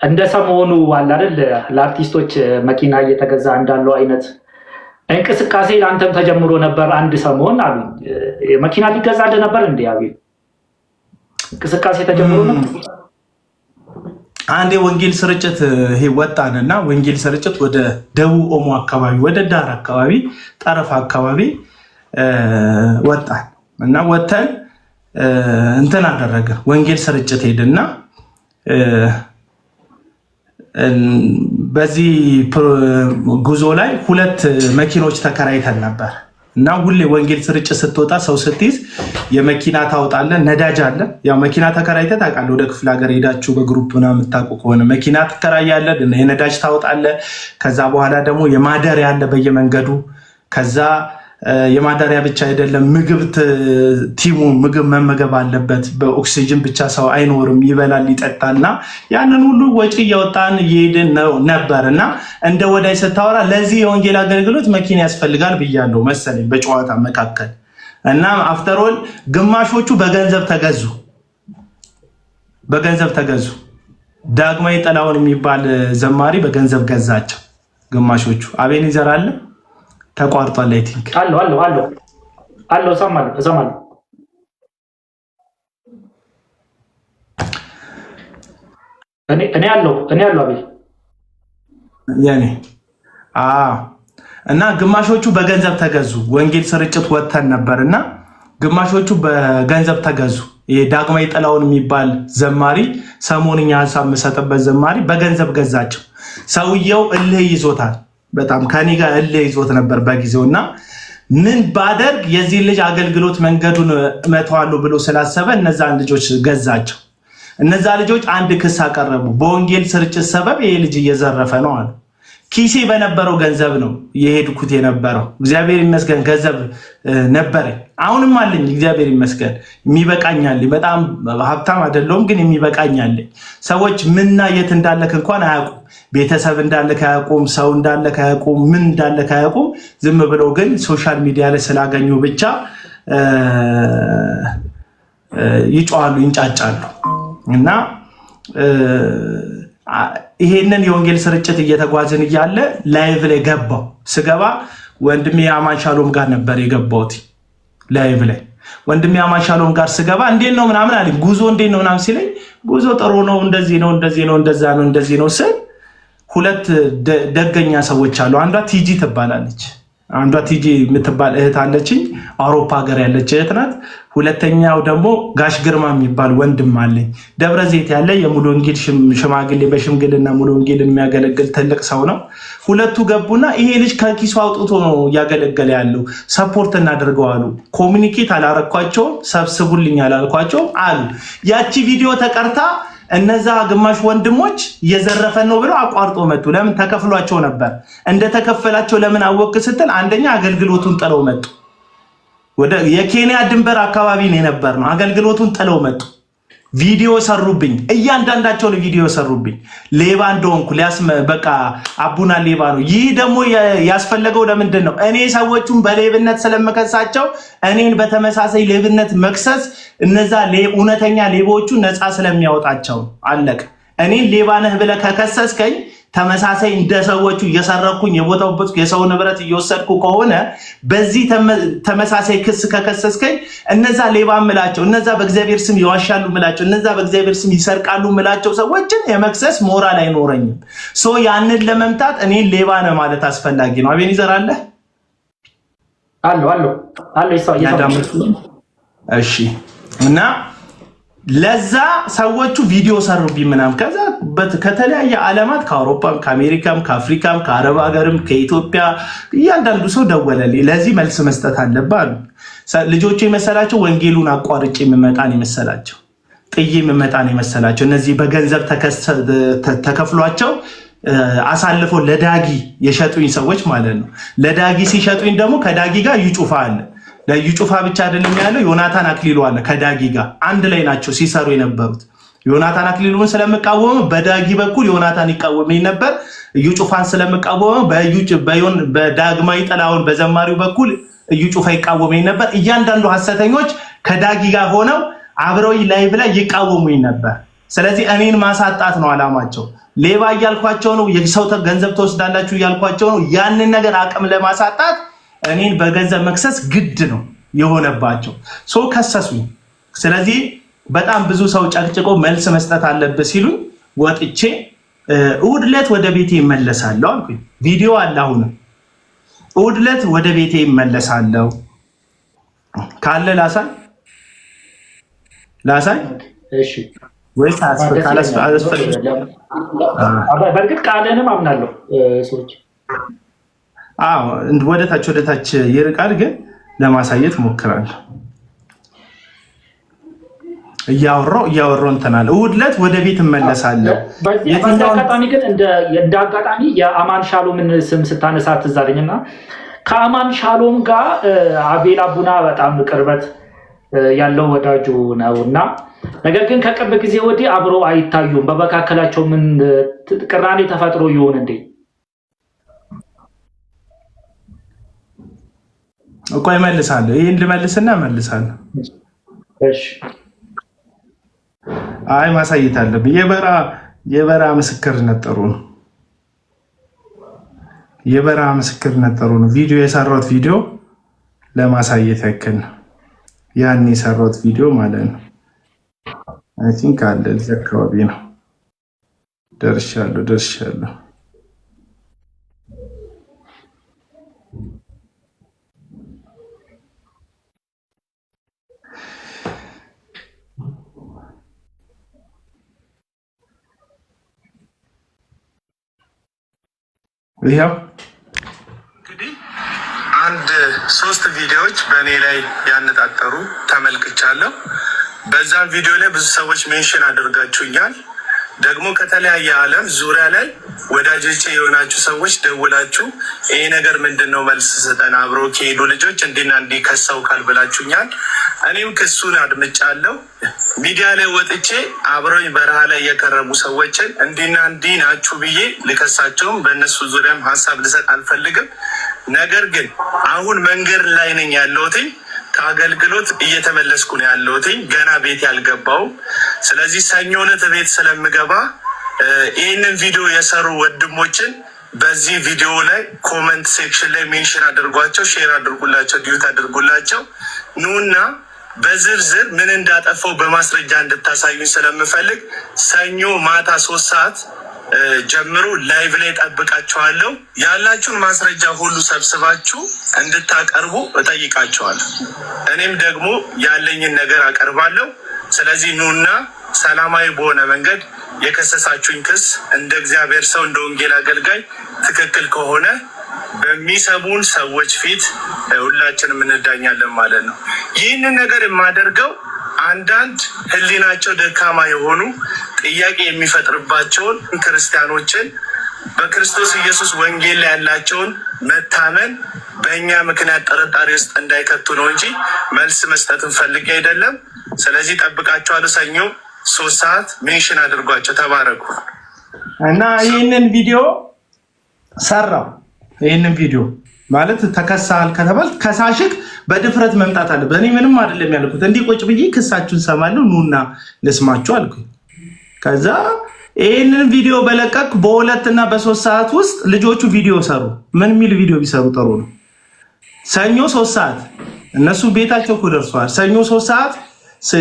እንደ ሰሞኑ አለ አይደል ለአርቲስቶች መኪና እየተገዛ እንዳለው አይነት እንቅስቃሴ ለአንተም ተጀምሮ ነበር አንድ ሰሞን አሉ። መኪና ሊገዛ እንደነበር እንዴ? አቤል እንቅስቃሴ ተጀምሮ ነበር። አንድ የወንጌል ስርጭት ይሄ ወጣንና ወንጌል ስርጭት ወደ ደቡብ ኦሞ አካባቢ ወደ ዳር አካባቢ ጠረፍ አካባቢ ወጣን እና ወተን እንትን አደረገ። ወንጌል ስርጭት ሄድና በዚህ ጉዞ ላይ 2 መኪኖች ተከራይተን ነበር እና ሁሌ ወንጌል ስርጭት ስትወጣ ሰው ስትይዝ የመኪና ታወጣለ፣ ነዳጅ አለ። ያው መኪና ተከራይተ ታውቃለህ። ወደ ክፍለ ሀገር ሄዳችሁ በግሩፕ ምናምን የምታውቁ ከሆነ መኪና ትከራያለ፣ የነዳጅ ታወጣለ። ከዛ በኋላ ደግሞ የማደሪያ አለ በየመንገዱ። ከዛ የማደሪያ ብቻ አይደለም፣ ምግብ ቲሙ ምግብ መመገብ አለበት። በኦክሲጅን ብቻ ሰው አይኖርም፣ ይበላል ይጠጣልና ያንን ሁሉ ወጪ እያወጣን እየሄድን ነበር እና እንደ ወዳይ ስታወራ ለዚህ የወንጌል አገልግሎት መኪና ያስፈልጋል ብያለሁ መሰለኝ በጨዋታ መካከል። እና አፍተሮል ግማሾቹ በገንዘብ ተገዙ። ዳግማዊ ጥላውን የሚባል ዘማሪ በገንዘብ ገዛቸው ግማሾቹ። አቤኔዘር አለ ተቋርጧል። አይ ቲንክ አለው ሰማለሁ። እኔ አለው አቤል ያኔ እና ግማሾቹ በገንዘብ ተገዙ። ወንጌል ስርጭት ወተን ነበርና ግማሾቹ በገንዘብ ተገዙ። የዳግማዊ ጥላውን የሚባል ዘማሪ ሰሞንኛ ሀሳብ መሰጠበት ዘማሪ በገንዘብ ገዛቸው። ሰውየው እልህ ይዞታል። በጣም ከኔ ጋር እልህ ይዞት ነበር በጊዜውና ምን ባደርግ የዚህ ልጅ አገልግሎት መንገዱን እመተዋለሁ ብሎ ስላሰበ እነዛን ልጆች ገዛቸው። እነዛ ልጆች አንድ ክስ አቀረቡ። በወንጌል ስርጭት ሰበብ ይሄ ልጅ እየዘረፈ ነው አሉ። ኪሴ በነበረው ገንዘብ ነው የሄድኩት የነበረው። እግዚአብሔር ይመስገን ገንዘብ ነበረ፣ አሁንም አለኝ። እግዚአብሔር ይመስገን የሚበቃኛል። በጣም ሀብታም አይደለሁም ግን የሚበቃኛል። ሰዎች ምንና የት እንዳለክ እንኳን አያውቁም። ቤተሰብ እንዳለክ አያውቁም፣ ሰው እንዳለክ አያውቁም፣ ምን እንዳለክ አያውቁም። ዝም ብለው ግን ሶሻል ሚዲያ ላይ ስላገኙ ብቻ ይጮሃሉ፣ ይንጫጫሉ። እና ይሄንን የወንጌል ስርጭት እየተጓዝን እያለ ላይቭ ላይ ገባው። ስገባ ወንድሜ አማን ሻሎም ጋር ነበር የገባሁት። ላይቭ ላይ ወንድሜ አማን ሻሎም ጋር ስገባ እንዴት ነው ምናምን አለኝ። ጉዞ እንዴት ነው ምናምን ሲለኝ ጉዞ ጥሩ ነው፣ እንደዚህ ነው፣ እንደዚህ ነው፣ እንደዛ ነው፣ እንደዚህ ነው ስል ሁለት ደገኛ ሰዎች አሉ። አንዷ ቲጂ ትባላለች። አንዷ ቲጂ የምትባል እህት አለችኝ፣ አውሮፓ ሀገር ያለች እህት ናት። ሁለተኛው ደግሞ ጋሽ ግርማ የሚባል ወንድም አለኝ፣ ደብረ ዘይት ያለ የሙሉ ወንጌል ሽማግሌ፣ በሽምግልና ሙሉ ወንጌልን የሚያገለግል ትልቅ ሰው ነው። ሁለቱ ገቡና ይሄ ልጅ ከኪሱ አውጥቶ ነው እያገለገለ ያለው፣ ሰፖርት እናደርገው አሉ። ኮሚኒኬት አላረኳቸውም፣ ሰብስቡልኝ አላልኳቸውም አሉ። ያቺ ቪዲዮ ተቀርታ እነዛ ግማሽ ወንድሞች እየዘረፈን ነው ብለው አቋርጦ መጡ። ለምን? ተከፍሏቸው ነበር። እንደተከፈላቸው ለምን አወቅ ስትል አንደኛ አገልግሎቱን ጥለው መጡ። ወደ የኬንያ ድንበር አካባቢ ነው የነበርነው። አገልግሎቱን ጥለው መጡ። ቪዲዮ ሰሩብኝ፣ እያንዳንዳቸው ቪዲዮ ሰሩብኝ። ሌባ እንደሆንኩ በቃ አቡና ሌባ ነው። ይህ ደግሞ ያስፈለገው ለምንድን ነው? እኔ ሰዎቹን በሌብነት ስለመከሳቸው እኔን በተመሳሳይ ሌብነት መክሰስ እነዛ እውነተኛ ሌቦቹ ነፃ ስለሚያወጣቸው አለቅ። እኔን ሌባ ነህ ብለህ ከከሰስከኝ ተመሳሳይ እንደ ሰዎቹ እየሰረኩኝ የቦታው የሰው ንብረት እየወሰድኩ ከሆነ በዚህ ተመሳሳይ ክስ ከከሰስከኝ እነዛ ሌባ ምላቸው፣ እነዛ በእግዚአብሔር ስም ይዋሻሉ ምላቸው፣ እነዛ በእግዚአብሔር ስም ይሰርቃሉ ምላቸው ሰዎችን የመክሰስ ሞራል አይኖረኝም። ያንን ለመምታት እኔ ሌባ ነህ ማለት አስፈላጊ ነው። አቤኔዘር አለ እሺ። እና ለዛ ሰዎቹ ቪዲዮ ሰሩብኝ ምናምን። ከዛ ከተለያየ ዓለማት ከአውሮፓም ከአሜሪካም ከአፍሪካም ከአረብ ሀገርም ከኢትዮጵያ እያንዳንዱ ሰው ደወለልኝ። ለዚህ መልስ መስጠት አለብህ አሉ። ልጆቹ የመሰላቸው ወንጌሉን አቋርጬ የምመጣን የመሰላቸው፣ ጥዬ የምመጣን የመሰላቸው። እነዚህ በገንዘብ ተከፍሏቸው አሳልፈው ለዳጊ የሸጡኝ ሰዎች ማለት ነው። ለዳጊ ሲሸጡኝ ደግሞ ከዳጊ ጋር ይጩፋ አለ። ለዩጩፋ ብቻ አይደለም ያለው፣ ዮናታን አክሊሉ አለ። ከዳጊ ጋር አንድ ላይ ናቸው ሲሰሩ የነበሩት። ዮናታን አክሊሉን ስለምቃወመው በዳጊ በኩል ዮናታን ይቃወመኝ ነበር። ዩጩፋን ስለምቃወመው በዳግማዊ ጥላሁን በዘማሪው በኩል ዩጩፋ ይቃወመኝ ነበር። እያንዳንዱ ሐሰተኞች ከዳጊ ጋር ሆነው አብረው ላይቭ ላይ ይቃወሙኝ ነበር። ስለዚህ እኔን ማሳጣት ነው አላማቸው። ሌባ እያልኳቸው ነው፣ የሰው ገንዘብ ተወስዳላችሁ እያልኳቸው ነው። ያንን ነገር አቅም ለማሳጣት እኔን በገንዘብ መክሰስ ግድ ነው የሆነባቸው። ከሰሱኝ። ስለዚህ በጣም ብዙ ሰው ጨቅጭቆ መልስ መስጠት አለበት ሲሉኝ ወጥቼ እሑድ ዕለት ወደ ቤቴ ይመለሳለሁ አልኩኝ። ቪዲዮ አለ። አሁን እሑድ ዕለት ወደ ቤቴ ይመለሳለሁ ካለ ላሳይ እሺ ወይስ በእርግጥ ቃልህንም አምናለሁ ሰዎች ወደ ታች ይርቃል፣ ግን ለማሳየት ሞክራለሁ። እያወራሁ እንትናል። እሑድ ዕለት ወደ ቤት እመለሳለሁ። በዚህ አጋጣሚ ግን እንደ አጋጣሚ የአማን ሻሎምን ስም ስታነሳ ትዝ አለኝና ከአማን ሻሎም ጋር አቤል አቡና በጣም ቅርበት ያለው ወዳጁ ነውና፣ ነገር ግን ከቅርብ ጊዜ ወዲህ አብሮ አይታዩም። በመካከላቸው ምን ቅራኔ ተፈጥሮ ይሆን እንዴ? እኮ እመልሳለሁ። ይሄን ልመልስና እመልሳለሁ። እሺ አይ ማሳየት አለብኝ። የበራ ምስክርነት ጥሩ ነው። የበራ ምስክርነት ጥሩ ነው። ቪዲዮ የሰራሁት ቪዲዮ ለማሳየት ያክል ነው። ያን የሰራሁት ቪዲዮ ማለት ነው። አይ ቲንክ አለ እዚህ አካባቢ ነው። ደርሻለሁ። ይሄው እንግዲህ አንድ 3 ቪዲዮዎች በእኔ ላይ ያነጣጠሩ ተመልክቻለሁ። በዛም ቪዲዮ ላይ ብዙ ሰዎች ሜንሽን አድርጋችሁኛል። ደግሞ ከተለያየ ዓለም ዙሪያ ላይ ወዳጆቼ የሆናችሁ ሰዎች ደውላችሁ ይሄ ነገር ምንድን ነው መልስ ስጠን፣ አብሮ ከሄዱ ልጆች እንዲና እንዲህ ከሰው ካል ብላችሁኛል። እኔም ክሱን አድምጫለሁ። ሚዲያ ላይ ወጥቼ አብረኝ በረሃ ላይ የቀረቡ ሰዎችን እንዲና እንዲህ ናችሁ ብዬ ልከሳቸውም በእነሱ ዙሪያም ሀሳብ ልሰጥ አልፈልግም። ነገር ግን አሁን መንገድ ላይ ነኝ ያለሁትኝ፣ ከአገልግሎት እየተመለስኩ ነው ያለሁትኝ። ገና ቤት ያልገባውም። ስለዚህ ሰኞ ዕለት ቤት ስለምገባ ይህንን ቪዲዮ የሰሩ ወንድሞችን በዚህ ቪዲዮ ላይ ኮመንት ሴክሽን ላይ ሜንሽን አድርጓቸው፣ ሼር አድርጉላቸው፣ ዲዩት አድርጉላቸው። ኑና በዝርዝር ምን እንዳጠፋው በማስረጃ እንድታሳዩኝ ስለምፈልግ ሰኞ ማታ 3 ሰዓት ጀምሮ ላይቭ ላይ ጠብቃቸዋለሁ። ያላችሁን ማስረጃ ሁሉ ሰብስባችሁ እንድታቀርቡ እጠይቃቸዋለሁ። እኔም ደግሞ ያለኝን ነገር አቀርባለሁ። ስለዚህ ኑና ሰላማዊ በሆነ መንገድ የከሰሳችሁኝ ክስ እንደ እግዚአብሔር ሰው እንደ ወንጌል አገልጋይ ትክክል ከሆነ በሚሰሙን ሰዎች ፊት ሁላችንም እንዳኛለን ማለት ነው። ይህንን ነገር የማደርገው አንዳንድ ሕሊናቸው ደካማ የሆኑ ጥያቄ የሚፈጥርባቸውን ክርስቲያኖችን በክርስቶስ ኢየሱስ ወንጌል ላይ ያላቸውን መታመን በእኛ ምክንያት ጥርጣሬ ውስጥ እንዳይከቱ ነው እንጂ መልስ መስጠትን ፈልጌ አይደለም። ስለዚህ ጠብቃቸዋለሁ። ሰኞ 3 ሰዓት ሜንሽን አድርጓቸው። ተባረኩ። እና ይህንን ቪዲዮ ሰራው። ይህንን ቪዲዮ ማለት ተከሳል ከተባል ከሳሽክ በድፍረት መምጣት አለ። በእኔ ምንም አይደለም ያልኩት። እንዲህ ቁጭ ብዬ ክሳችሁን ሰማለሁ፣ ኑና ልስማችሁ አልኩኝ። ከዛ ይህንን ቪዲዮ በለቀቅ በ2 እና በ3 ሰዓት ውስጥ ልጆቹ ቪዲዮ ሰሩ። ምን የሚል ቪዲዮ ቢሰሩ ጥሩ ነው? ሰኞ 3 ሰዓት እነሱ ቤታቸው እኮ ደርሰዋል። ሰኞ 3 ሰዓት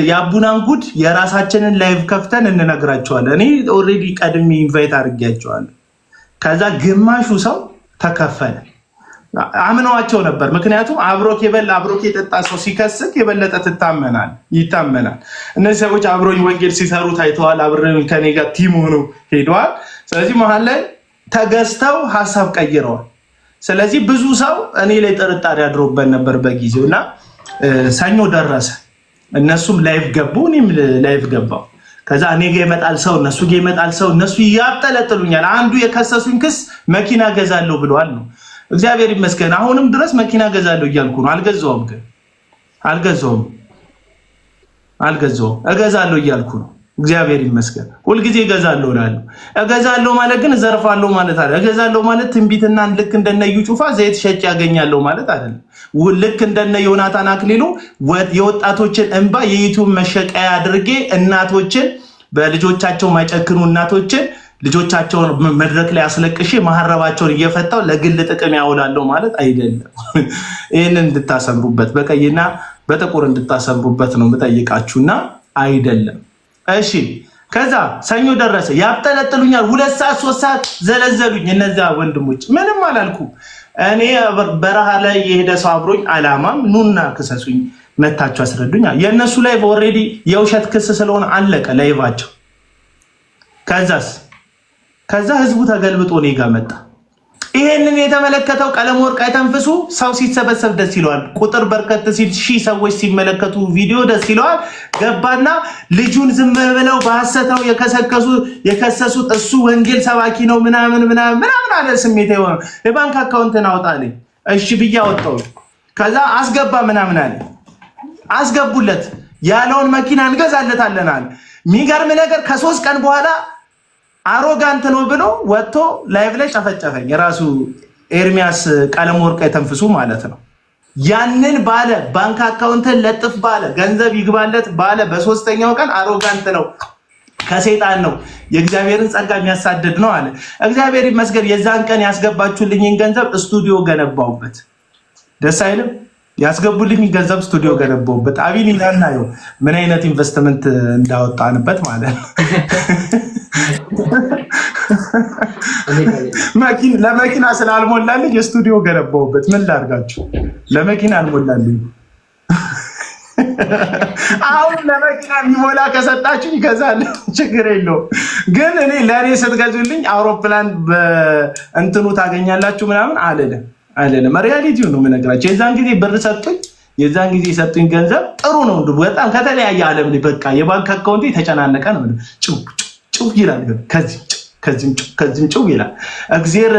የአቡናን ጉድ የራሳችንን ላይቭ ከፍተን እንነግራቸዋለን። እኔ ኦልሬዲ ቀድሜ ኢንቫይት አድርጌያቸዋለሁ። ከዛ ግማሹ ሰው ተከፈለ። አምነዋቸው ነበር። ምክንያቱም አብሮክ የበላ አብሮክ የጠጣ ሰው ሲከስክ የበለጠ ይታመናል። እነዚህ ሰዎች አብሮኝ ወንጌል ሲሰሩ ታይተዋል። አብረን ከኔ ጋር ቲም ሆነው ሄደዋል። ስለዚህ መሀል ላይ ተገዝተው ሀሳብ ቀይረዋል። ስለዚህ ብዙ ሰው እኔ ላይ ጥርጣሬ አድሮበት ነበር በጊዜው እና ሰኞ ደረሰ። እነሱም ላይቭ ገቡ፣ እኔም ላይቭ ገባው። ከዛ እኔ ጋ ይመጣል ሰው፣ እነሱ ጋ ይመጣል ሰው፣ እነሱ ያብጠለጥሉኛል። አንዱ የከሰሱኝ ክስ መኪና ገዛለሁ ብለዋል ነው። እግዚአብሔር ይመስገን አሁንም ድረስ መኪና ገዛለሁ እያልኩ ነው። አልገዛውም፣ እገዛለሁ እያልኩ ነው። እግዚአብሔር ይመስገን ሁልጊዜ እገዛለሁ እላለሁ። እገዛለሁ ማለት ግን እዘርፋለሁ ማለት አይደለም። እገዛለሁ ማለት ትንቢትና ልክ እንደነ እዩ ጩፋ ዘይት ሸጭ ያገኛለሁ ማለት አይደለም። ልክ እንደነ ዮናታን አክሊሉ የወጣቶችን እንባ የዩቲዩብ መሸቀያ አድርጌ እናቶችን በልጆቻቸው ማይጨክኑ እናቶችን ልጆቻቸውን መድረክ ላይ አስለቅሼ መሐረባቸውን እየፈታው ለግል ጥቅም ያውላለሁ ማለት አይደለም። ይህንን እንድታሰምሩበት በቀይና በጥቁር እንድታሰምሩበት ነው የምጠይቃችሁና አይደለም። እሺ ከዛ ሰኞ ደረሰ። ያብጠለጥሉኛል። 2 ሰዓት 3 ሰዓት ዘለዘሉኝ። እነዚያ ወንድሞች ምንም አላልኩ። እኔ በረሃ ላይ የሄደ ሰው አብሮኝ አላማም ኑና ክሰሱኝ፣ መታችሁ አስረዱኝ። የእነሱ ላይቭ ኦልሬዲ የውሸት ክስ ስለሆነ አለቀ ላይቫቸው። ከዛ ህዝቡ ተገልብጦ እኔ ጋር መጣ። ይሄንን የተመለከተው ቀለም ወርቅ አይተንፍሱ ሰው ሲሰበሰብ ደስ ይለዋል። ቁጥር በርከት ሲል 1000 ሰዎች ሲመለከቱ ቪዲዮ ደስ ይለዋል። ገባና ልጁን ዝም ብለው በሐሰታው የከሰሱት እሱ ወንጌል ሰባኪ ነው ምናምን አለ። ስሜት የሆነ የባንክ አካውንትን አውጣልኝ። እሺ ብዬ አወጣው። ከዛ አስገባ ምናምን አለ። አስገቡለት። ያለውን መኪና እንገዛለታለን አለ። የሚገርም ነገር ከ3 ቀን በኋላ አሮጋንት ነው ብሎ ወጥቶ ላይቭ ላይ ጨፈጨፈኝ። የራሱ ኤርሚያስ ቀለም ወርቅ የተንፍሱ ማለት ነው። ያንን ባለ ባንክ አካውንትን ለጥፍ ባለ ገንዘብ ይግባለት ባለ በ3ኛው ቀን አሮጋንት ነው፣ ከሰይጣን ነው፣ የእግዚአብሔርን ጸጋ የሚያሳድድ ነው አለ። እግዚአብሔር ይመስገን የዛን ቀን ያስገባችሁልኝን ገንዘብ ስቱዲዮ ገነባውበት። ደስ አይልም? ያስገቡልኝ ገንዘብ ስቱዲዮ ገነባውበት። አቢን ይላናየው ምን አይነት ኢንቨስትመንት እንዳወጣንበት ማለት ነው። ለመኪና ስላልሞላልኝ የስቱዲዮ ገነባውበት። ምን ላድርጋችሁ? ለመኪና አልሞላልኝ። አሁን ለመኪና የሚሞላ ከሰጣችሁ ይገዛል፣ ችግር የለውም። ግን እኔ ለእኔ ስትገዙልኝ አውሮፕላን በእንትኑ ታገኛላችሁ ምናምን አልልም። ሪያሊቲው ነው የምነግራቸው። የዛን ጊዜ ብር ሰጡኝ። የዛን ጊዜ የሰጡኝ ገንዘብ ጥሩ ነው። በጣም ከተለያየ ዓለም ላይ በቃ የባንክ አካውንት የተጨናነቀ ነው። ጭው ይላል። ከዚህም ጭው ይላል። እግዚአብሔር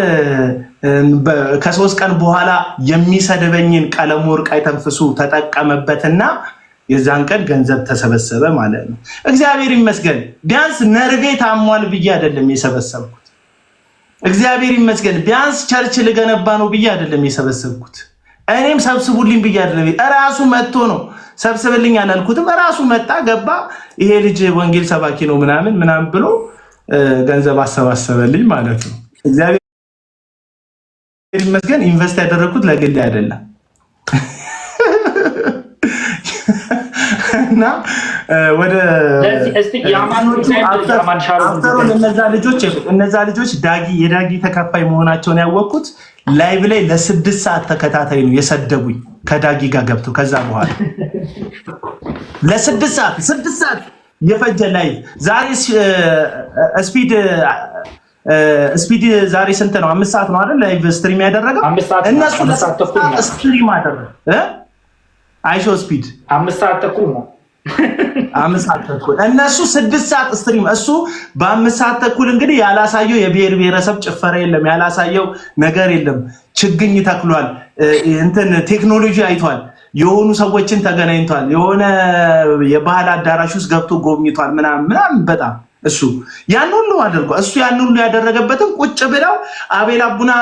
ከ3 ቀን በኋላ የሚሰድበኝን ቀለም ወርቅ አይተንፍሱ ተጠቀመበትና የዛን ቀን ገንዘብ ተሰበሰበ ማለት ነው። እግዚአብሔር ይመስገን ቢያንስ ነርቬ ታሟል ብዬ አይደለም የሰበሰብኩት። እግዚአብሔር ይመስገን ቢያንስ ቸርች ልገነባ ነው ብዬ አይደለም የሰበሰብኩት። እኔም ሰብስቡልኝ ብዬ አይደለም፣ እራሱ መጥቶ ነው። ሰብስብልኝ አላልኩትም፣ እራሱ መጣ ገባ። ይሄ ልጅ ወንጌል ሰባኪ ነው ምናምን ብሎ ገንዘብ አሰባሰበልኝ ማለት ነው። እግዚአብሔር ይመስገን ኢንቨስት ያደረኩት ለግሌ አይደለም። እና ወደ እነዛ ልጆች የዳጊ ተከፋይ መሆናቸውን ያወቅኩት ላይቭ ላይ ለ6 ሰዓት ተከታታይ ነው የሰደቡኝ ከዳጊ ጋር ገብተው። ከዛ በኋላ ለ6 ሰዓት የፈጀ ላይቭ ዛሬ ስፒድ ዛሬ ስንት ነው? 5 ሰዓት ነው አይደል? ላይቭ ስትሪም ያደረገው እነሱ ስትሪም አደረገ አይሾ ስፒድ 5 ሰዓት ተኩል ነው። 5 ሰዓት ተኩል እነሱ 6 ሰዓት ስትሪም። እሱ በ5 ሰዓት ተኩል እንግዲህ ያላሳየው የብሔር ብሔረሰብ ጭፈራ የለም፣ ያላሳየው ነገር የለም። ችግኝ ተክሏል፣ እንትን ቴክኖሎጂ አይቷል፣ የሆኑ ሰዎችን ተገናኝቷል፣ የሆነ የባህል አዳራሽ ውስጥ ገብቶ ጎብኝቷል ምናምን በጣም እሱ ያን ሁሉ አድርጎ እሱ ያን ሁሉ ያደረገበትም ቁጭ ብለው አቤል አቡና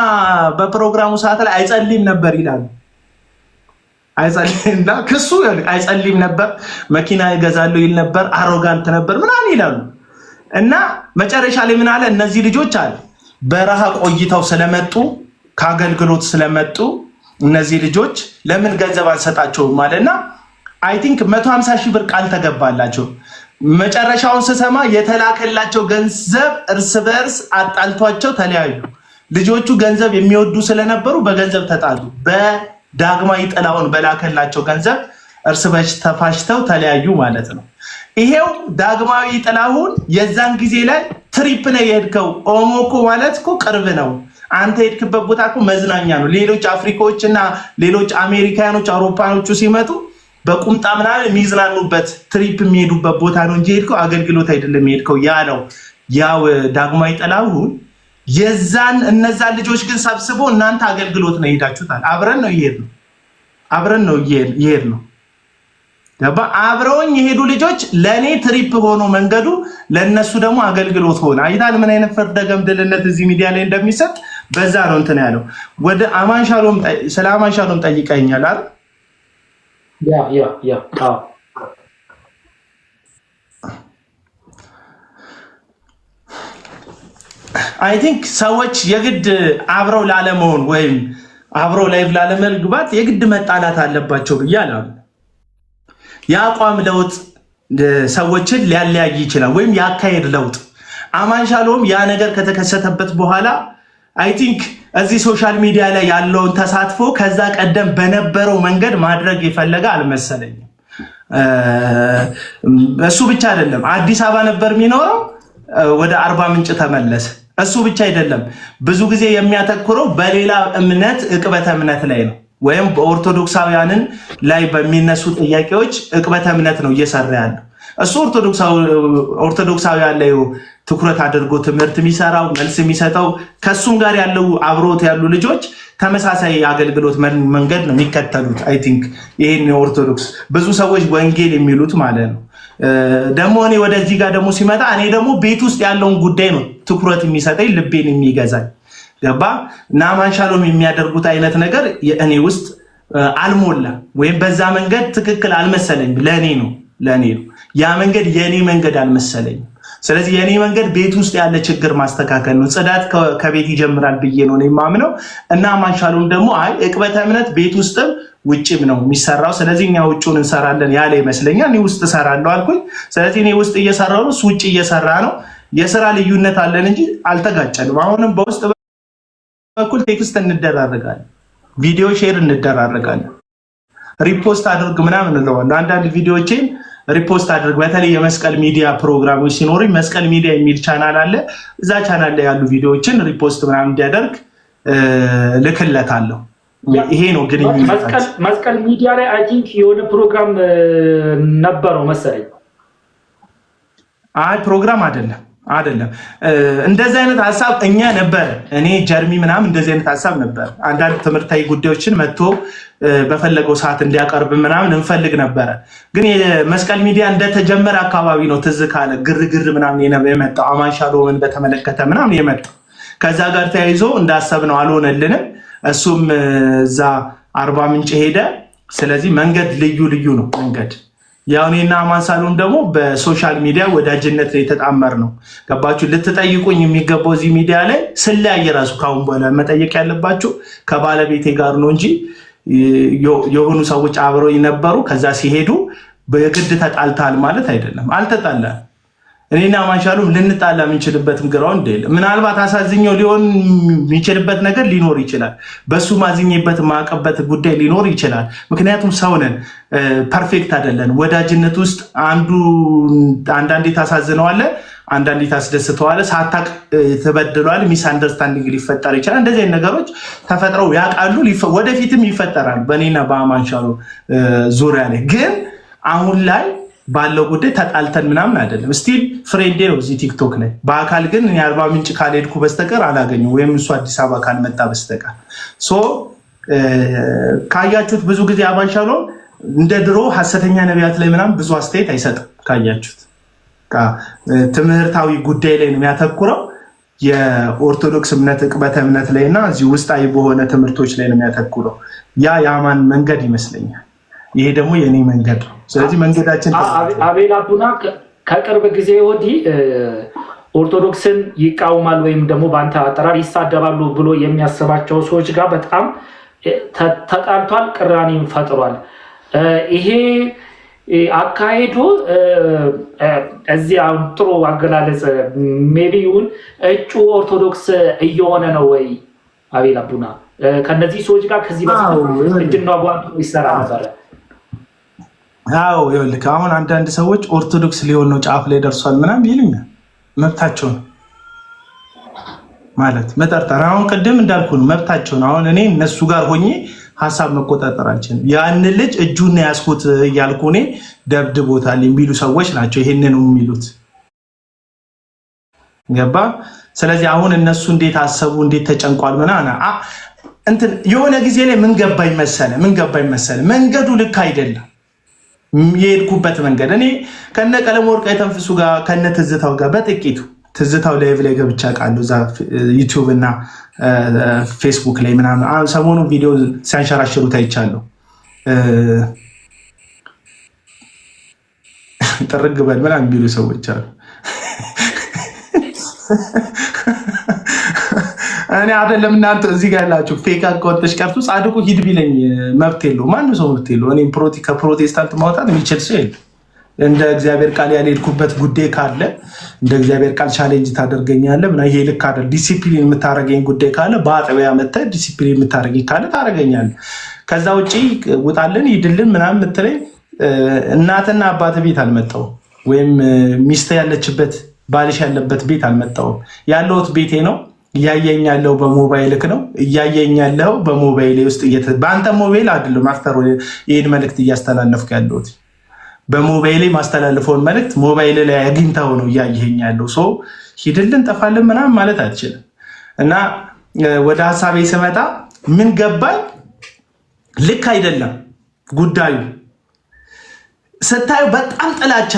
በፕሮግራሙ ሰዓት ላይ አይጸልይም ነበር ይላሉ። አይጸልይምና ክሱ አይጸልይም ነበር፣ መኪና ይገዛሉ ይል ነበር፣ አሮጋንት ነበር ምናምን ይላሉ። እና መጨረሻ ላይ ምን አለ? እነዚህ ልጆች አለ በረሃ ቆይተው ስለመጡ ከአገልግሎት ስለመጡ እነዚህ ልጆች ለምን ገንዘብ አንሰጣቸውም ማለትና አይ ቲንክ 150 ሺህ ብር ቃል ተገባላቸው። መጨረሻውን ስሰማ የተላከላቸው ገንዘብ እርስ በርስ አጣልቷቸው ተለያዩ። ልጆቹ ገንዘብ የሚወዱ ስለነበሩ በገንዘብ ተጣሉ። በዳግማዊ ጥላሁን በላከላቸው ገንዘብ እርስ በርስ ተፋሽተው ተለያዩ ማለት ነው። ይሄው ዳግማዊ ጥላሁን የዛን ጊዜ ላይ ትሪፕ ነው የሄድከው፣ ኦሞ እኮ ማለት እኮ ቅርብ ነው፣ አንተ የሄድክበት ቦታ እኮ መዝናኛ ነው። ሌሎች አፍሪካዎች እና ሌሎች አሜሪካኖች አውሮፓኖቹ ሲመጡ በቁምጣ ምናምን የሚዝናኑበት ትሪፕ የሚሄዱበት ቦታ ነው እንጂ ሄድከው አገልግሎት አይደለም የሄድከው ያለው ያው ዳግማዊ ጥላሁን የዛን እነዛን ልጆች ግን ሰብስቦ እናንተ አገልግሎት ነው ሄዳችሁታል። አብረን ነው የሄድነው ገባ። አብረውኝ የሄዱ ልጆች ለእኔ ትሪፕ ሆኖ መንገዱ ለእነሱ ደግሞ አገልግሎት ሆነ። አይታል ምን አይነት ፍርደ ገምድልነት እዚህ ሚዲያ ላይ እንደሚሰጥ በዛ ነው እንትን ያለው። ወደ አማንሻሎም ስለ አማንሻሎም ጠይቀኛል አይደል? ያ አይ ቲንክ ሰዎች የግድ አብረው ላለመሆን ወይም አብረው ላይቭ ላለመግባት የግድ መጣላት አለባቸው ብዬ አላምንም። የአቋም ለውጥ ሰዎችን ሊያለያይ ይችላል፣ ወይም ያካሄድ ለውጥ። አማንሻሎም ያ ነገር ከተከሰተበት በኋላ አይ ቲንክ እዚህ ሶሻል ሚዲያ ላይ ያለውን ተሳትፎ ከዛ ቀደም በነበረው መንገድ ማድረግ የፈለገ አልመሰለኝም። እሱ ብቻ አይደለም፣ አዲስ አበባ ነበር የሚኖረው፣ ወደ አርባ ምንጭ ተመለሰ። እሱ ብቻ አይደለም፣ ብዙ ጊዜ የሚያተኩረው በሌላ እምነት ዕቅበተ እምነት ላይ ነው፣ ወይም በኦርቶዶክሳውያንን ላይ በሚነሱ ጥያቄዎች ዕቅበተ እምነት ነው እየሰራ ያለው። እሱ ኦርቶዶክሳውያን ላይ ትኩረት አድርጎ ትምህርት የሚሰራው መልስ የሚሰጠው ከሱም ጋር ያለው አብሮት ያሉ ልጆች ተመሳሳይ የአገልግሎት መንገድ ነው የሚከተሉት። አይ ቲንክ ይሄን የኦርቶዶክስ ብዙ ሰዎች ወንጌል የሚሉት ማለት ነው። ደግሞ እኔ ወደዚህ ጋር ደግሞ ሲመጣ እኔ ደግሞ ቤት ውስጥ ያለውን ጉዳይ ነው ትኩረት የሚሰጠኝ ልቤን የሚገዛኝ ገባ። እና አማንሻሎም የሚያደርጉት አይነት ነገር እኔ ውስጥ አልሞላም፣ ወይም በዛ መንገድ ትክክል አልመሰለኝም። ለእኔ ነው ያ መንገድ የእኔ መንገድ አልመሰለኝም። ስለዚህ የእኔ መንገድ ቤት ውስጥ ያለ ችግር ማስተካከል ነው። ጽዳት ከቤት ይጀምራል ብዬ ነው የማምነው። እና አማንሻሎም ደግሞ አይ ዕቅበተ እምነት ቤት ውስጥም ውጭም ነው የሚሰራው፣ ስለዚህ እኛ ውጭውን እንሰራለን ያለ ይመስለኛል። እኔ ውስጥ እሰራለሁ አልኩኝ። ስለዚህ እኔ ውስጥ እየሰራሁ ነው፣ እሱ ውጭ እየሰራ ነው። የስራ ልዩነት አለን እንጂ አልተጋጨንም። አሁንም በውስጥ በኩል ቴክስት እንደራረጋለን፣ ቪዲዮ ሼር እንደራረጋለን፣ ሪፖስት አድርግ ምናምን እንለዋለን። አንዳንድ ቪዲዮዎችን ሪፖስት አድርግ፣ በተለይ የመስቀል ሚዲያ ፕሮግራሞች ሲኖሩኝ መስቀል ሚዲያ የሚል ቻናል አለ። እዛ ቻናል ላይ ያሉ ቪዲዮዎችን ሪፖስት ምናምን እንዲያደርግ ልክለታለሁ። ይሄ ነው ግንኙነት። መስቀል ሚዲያ ላይ አይ ቲንክ የሆነ ፕሮግራም ነበረው መሰለኝ። አይ ፕሮግራም አይደለም፣ አይደለም እንደዚህ አይነት ሀሳብ እኛ ነበር እኔ ጀርሚ ምናምን እንደዚህ አይነት ሀሳብ ነበር። አንዳንድ ትምህርታዊ ጉዳዮችን መጥቶ በፈለገው ሰዓት እንዲያቀርብ ምናምን እንፈልግ ነበረ። ግን የመስቀል ሚዲያ እንደተጀመረ አካባቢ ነው ትዝ ካለ ግርግር ምናምን የመጣው አማን ሻሎምን በተመለከተ ምናምን የመጣው ከዛ ጋር ተያይዞ እንዳሰብነው አልሆነልንም። እሱም እዛ አርባ ምንጭ ሄደ። ስለዚህ መንገድ ልዩ ልዩ ነው መንገድ ያው እኔና አማን ሳሎን ደግሞ በሶሻል ሚዲያ ወዳጅነት ላይ የተጣመር ነው። ገባችሁ? ልትጠይቁኝ የሚገባው እዚህ ሚዲያ ላይ ስለያየ ራሱ ካሁን በኋላ መጠየቅ ያለባችሁ ከባለቤቴ ጋር ነው እንጂ የሆኑ ሰዎች አብረው ነበሩ ከዛ ሲሄዱ በግድ ተጣልታል ማለት አይደለም። አልተጣላም። እኔና አማን ሳሎን ልንጣላ የምንችልበትም ግራውንድ የለም። ምናልባት አሳዝኘው ሊሆን የሚችልበት ነገር ሊኖር ይችላል። በሱ ማዝኘበት ማቀበት ጉዳይ ሊኖር ይችላል። ምክንያቱም ሰው ነን፣ ፐርፌክት አይደለን። ወዳጅነት ውስጥ አንዳንዴ ታሳዝነዋለህ፣ አንዳንዴ ታስደስተዋለህ፣ ሳታቅ ተበድሏል፣ ሚስ አንደርስታንዲንግ ሊፈጠር ይችላል። እንደዚህ አይነት ነገሮች ተፈጥረው ያውቃሉ፣ ወደፊትም ይፈጠራል በእኔና በአማን ሳሎን ዙሪያ ላይ። ግን አሁን ላይ ባለው ጉዳይ ተጣልተን ምናምን አይደለም። ስቲል ፍሬንዴ ነው እዚህ ቲክቶክ ላይ። በአካል ግን የአርባ ምንጭ ካልሄድኩ በስተቀር አላገኘው ወይም እሱ አዲስ አበባ ካልመጣ በስተቀር። ካያችሁት ብዙ ጊዜ አማን ሳሎን እንደ ድሮ ሀሰተኛ ነቢያት ላይ ምናምን ብዙ አስተያየት አይሰጥም። ካያችሁት ትምህርታዊ ጉዳይ ላይ ነው የሚያተኩረው። የኦርቶዶክስ እምነት ዕቅበተ እምነት ላይ እና እዚህ ውስጣዊ በሆነ ትምህርቶች ላይ ነው የሚያተኩረው። ያ የአማን መንገድ ይመስለኛል። ይሄ ደግሞ የኔ መንገድ ነው። ስለዚህ መንገዳችን አቤል አቡና ከቅርብ ጊዜ ወዲህ ኦርቶዶክስን ይቃውማል ወይም ደግሞ በአንተ አጠራር ይሳደባሉ ብሎ የሚያስባቸው ሰዎች ጋር በጣም ተጣልቷል፣ ቅራኔም ፈጥሯል። ይሄ አካሄዱ እዚህ አሁን ጥሩ አገላለጽ ሜቢውን እጩ ኦርቶዶክስ እየሆነ ነው ወይ? አቤል አቡና ከነዚህ ሰዎች ጋር ከዚህ በፊት እጅና ጓንቱ ይሰራ ነበረ። አዎ ይኸውልህ አሁን አንዳንድ ሰዎች ኦርቶዶክስ ሊሆን ነው ጫፍ ላይ ደርሷል ምናምን ይሉኛል። መብታቸው ነው ማለት መጠርጠር። አሁን ቅድም እንዳልኩ ነው መብታቸው ነው። አሁን እኔ እነሱ ጋር ሆኜ ሀሳብ መቆጣጠር አልችልም። ያን ልጅ እጁን ያስኩት እያልኩ እኔ ደብድቦታል የሚሉ ሰዎች ናቸው ይሄንን የሚሉት። ገባ? ስለዚህ አሁን እነሱ እንዴት አሰቡ እንዴት ተጨንቋል ምናምን እንትን የሆነ ጊዜ ላይ ምን ገባኝ መሰለ መንገዱ ልክ አይደለም። የሄድኩበት መንገድ እኔ ከነ ቀለም ወርቅ የተንፍሱ ጋር ከነ ትዝታው ጋር በጥቂቱ ትዝታው ላይቭ ላይ ገብቻ ቃሉ እዛ ዩቲዩብ እና ፌስቡክ ላይ ምናምን ሰሞኑን ቪዲዮ ሲያንሸራሽሩት አይቻለሁ። ጥርግ በል ምናምን የሚሉ ሰዎች አሉ። እኔ አይደለም እናንተ እዚህ ጋር ያላችሁ ፌክ አካውንትሽ ቀርቱ ጻድቁ ሂድ ቢለኝ መብት የለውም። ማንም ሰው መብት የለውም። እኔ ከፕሮቴስታንት ማውጣት የሚችል ሰው የለም። እንደ እግዚአብሔር ቃል ያልሄድኩበት ጉዳይ ካለ እንደ እግዚአብሔር ቃል ቻሌንጅ ታደርገኛለህ ምናምን ይሄ ልክ አይደል። ዲሲፕሊን የምታደርገኝ ጉዳይ ካለ በአጥቢያ መተህ ዲሲፕሊን የምታደርገኝ ካለ ታደርገኛለህ። ከዛ ውጪ ውጣልን ሂድልን ምናምን የምትለኝ እናትና አባት ቤት አልመጣሁም፣ ወይም ሚስት ያለችበት ባልሽ ያለበት ቤት አልመጣሁም። ያለሁት ቤቴ ነው። እያየኝ ያለው በሞባይልክ ነው። እያየኝ ያለው በሞባይል ውስጥ በአንተ ሞባይል አይደለም። ማፍተር ይሄን መልእክት እያስተላለፍክ ያለሁት በሞባይል ማስተላለፈውን መልእክት ሞባይል ላይ አግኝታው ነው እያየኝ ያለው። ሰው ሂድልን ጠፋልን ምናምን ማለት አትችልም። እና ወደ ሀሳቤ ስመጣ ምን ገባኝ፣ ልክ አይደለም ጉዳዩ። ስታዩ በጣም ጥላቻ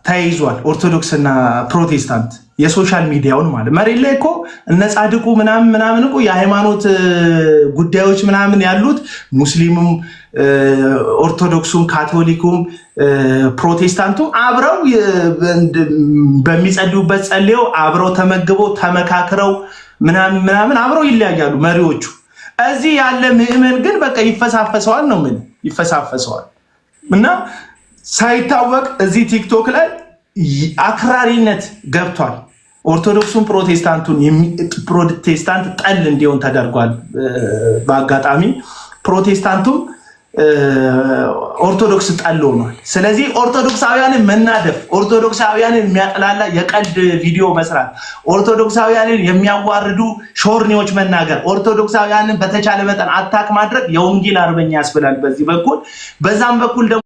ተያይዟል። ኦርቶዶክስና ፕሮቴስታንት የሶሻል ሚዲያውን ማለት መሬት ላይ እኮ እነ ጻድቁ ምናምን እኮ የሃይማኖት ጉዳዮች ምናምን ያሉት ሙስሊሙም፣ ኦርቶዶክሱም፣ ካቶሊኩም፣ ፕሮቴስታንቱም አብረው በሚጸልዩበት ጸልየው አብረው ተመግበው ተመካክረው ምናምን አብረው ይለያያሉ መሪዎቹ። እዚህ ያለ ምዕመን ግን በቃ ይፈሳፈሰዋል ነው ምን ይፈሳፈሰዋል። እና ሳይታወቅ እዚህ ቲክቶክ ላይ አክራሪነት ገብቷል። ኦርቶዶክሱን ፕሮቴስታንት ጠል እንዲሆን ተደርጓል። በአጋጣሚ ፕሮቴስታንቱም ኦርቶዶክስ ጠል ሆኗል። ስለዚህ ኦርቶዶክሳውያንን መናደፍ፣ ኦርቶዶክሳውያንን የሚያጥላላ የቀልድ ቪዲዮ መስራት፣ ኦርቶዶክሳውያንን የሚያዋርዱ ሾርኔዎች መናገር፣ ኦርቶዶክሳውያንን በተቻለ መጠን አታክ ማድረግ የወንጌል አርበኛ ያስብላል በዚህ በኩል። በዛም በኩል ደግሞ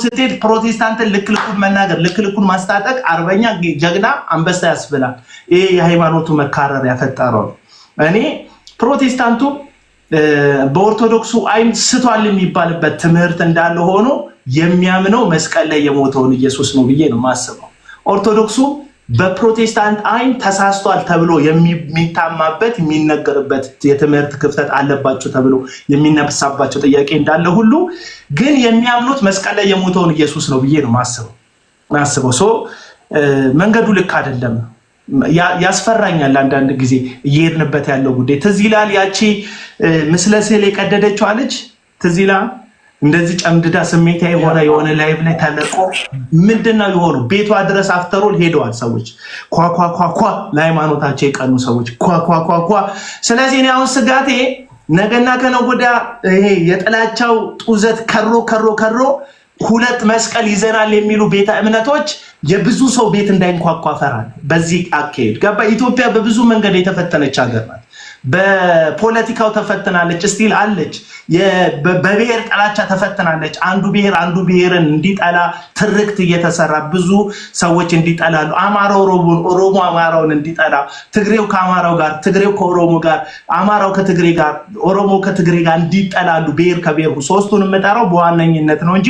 ስትሄድ ፕሮቴስታንትን ልክልኩን መናገር ልክልኩን ማስታጠቅ አርበኛ ጀግና አንበሳ ያስብላል። ይሄ የሃይማኖቱ መካረር ያፈጠረው እኔ ፕሮቴስታንቱ በኦርቶዶክሱ አይን ስቷል የሚባልበት ትምህርት እንዳለ ሆኖ የሚያምነው መስቀል ላይ የሞተውን ኢየሱስ ነው ብዬ ነው ማስበው። ኦርቶዶክሱ በፕሮቴስታንት አይን ተሳስቷል ተብሎ የሚታማበት የሚነገርበት የትምህርት ክፍተት አለባቸው ተብሎ የሚነሳባቸው ጥያቄ እንዳለ ሁሉ ግን የሚያምኑት መስቀል ላይ የሞተውን ኢየሱስ ነው ብዬ ነው ማስበው። ሶ መንገዱ ልክ አይደለም፣ ያስፈራኛል። አንዳንድ ጊዜ እየሄድንበት ያለው ጉዳይ ትዝ ይላል። ያቺ ምስለ ስዕል የቀደደችው አለች ትዝ ይላል። እንደዚህ ጨምድዳ ስሜታዊ የሆነ ላይቭ ላይ ተለቆ ምንድነው የሆኑ ቤቷ ድረስ አፍተሮል ሄደዋል ሰዎች ኳኳኳኳ ለሃይማኖታቸው የቀኑ ሰዎች ኳኳኳኳ። ስለዚህ እኔ አሁን ስጋቴ ነገና ከነገ ወዲያ ይሄ የጥላቻው ጡዘት ከሮ ሁለት መስቀል ይዘናል የሚሉ ቤተ እምነቶች የብዙ ሰው ቤት እንዳይንኳኳ ፈራል። በዚህ አካሄድ ገባ። ኢትዮጵያ በብዙ መንገድ የተፈተነች ሀገር ናት። በፖለቲካው ተፈትናለች፣ ስቲል አለች። በብሔር ጥላቻ ተፈትናለች። አንዱ ብሔርን እንዲጠላ ትርክት እየተሰራ ብዙ ሰዎች እንዲጠላሉ፣ ኦሮሞ አማራውን እንዲጠላ፣ ትግሬው ከአማራው ጋር፣ ትግሬው ከኦሮሞ ጋር፣ አማራው ከትግሬ ጋር፣ ኦሮሞ ከትግሬ ጋር እንዲጠላሉ ብሔር ከብሔር ሶስቱን የምጠራው በዋነኝነት ነው እንጂ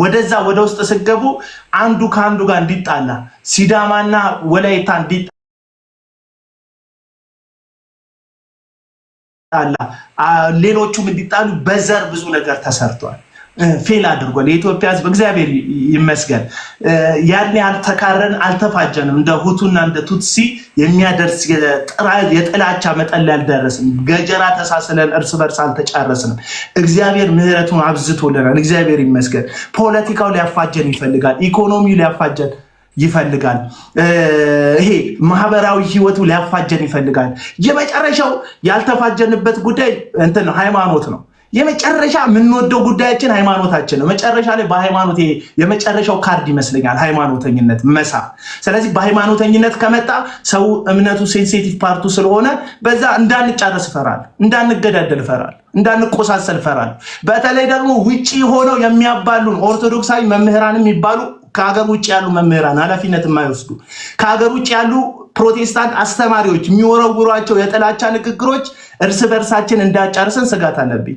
ወደዛ ወደ ውስጥ ስገቡ አንዱ ከአንዱ ጋር እንዲጣላ ሲዳማና ወላይታ እንዲጣላ ሌሎቹም እንዲጣሉ በዘር ብዙ ነገር ተሰርቷል። ፌል አድርጓል። የኢትዮጵያ ሕዝብ እግዚአብሔር ይመስገን ያን ያልተካረን አልተፋጀንም። እንደ ሁቱና እንደ ቱትሲ የሚያደርስ የጥላቻ መጠን ላይ አልደረስንም። ገጀራ ተሳስለን እርስ በርስ አልተጫረስንም። እግዚአብሔር ምሕረቱን አብዝቶልናል። እግዚአብሔር ይመስገን። ፖለቲካው ሊያፋጀን ይፈልጋል። ኢኮኖሚው ሊያፋጀን ይፈልጋል። ይሄ ማህበራዊ ህይወቱ ሊያፋጀን ይፈልጋል። የመጨረሻው ያልተፋጀንበት ጉዳይ ሃይማኖት ነው። የመጨረሻ የምንወደው ጉዳያችን ሃይማኖታችን ነው። መጨረሻ ላይ በሃይማኖት የመጨረሻው ካርድ ይመስለኛል ሃይማኖተኝነት መሳ። ስለዚህ በሃይማኖተኝነት ከመጣ ሰው እምነቱ ሴንሲቲቭ ፓርቱ ስለሆነ በዛ እንዳንጫረስ ፈራል፣ እንዳንገዳደል ፈራል፣ እንዳንቆሳሰል ፈራል። በተለይ ደግሞ ውጪ ሆነው የሚያባሉን ኦርቶዶክሳዊ መምህራን የሚባሉ ከሀገር ውጭ ያሉ መምህራን ኃላፊነት የማይወስዱ ከሀገር ውጭ ያሉ ፕሮቴስታንት አስተማሪዎች የሚወረውሯቸው የጥላቻ ንግግሮች እርስ በርሳችን እንዳጫርስን ስጋት አለብኝ።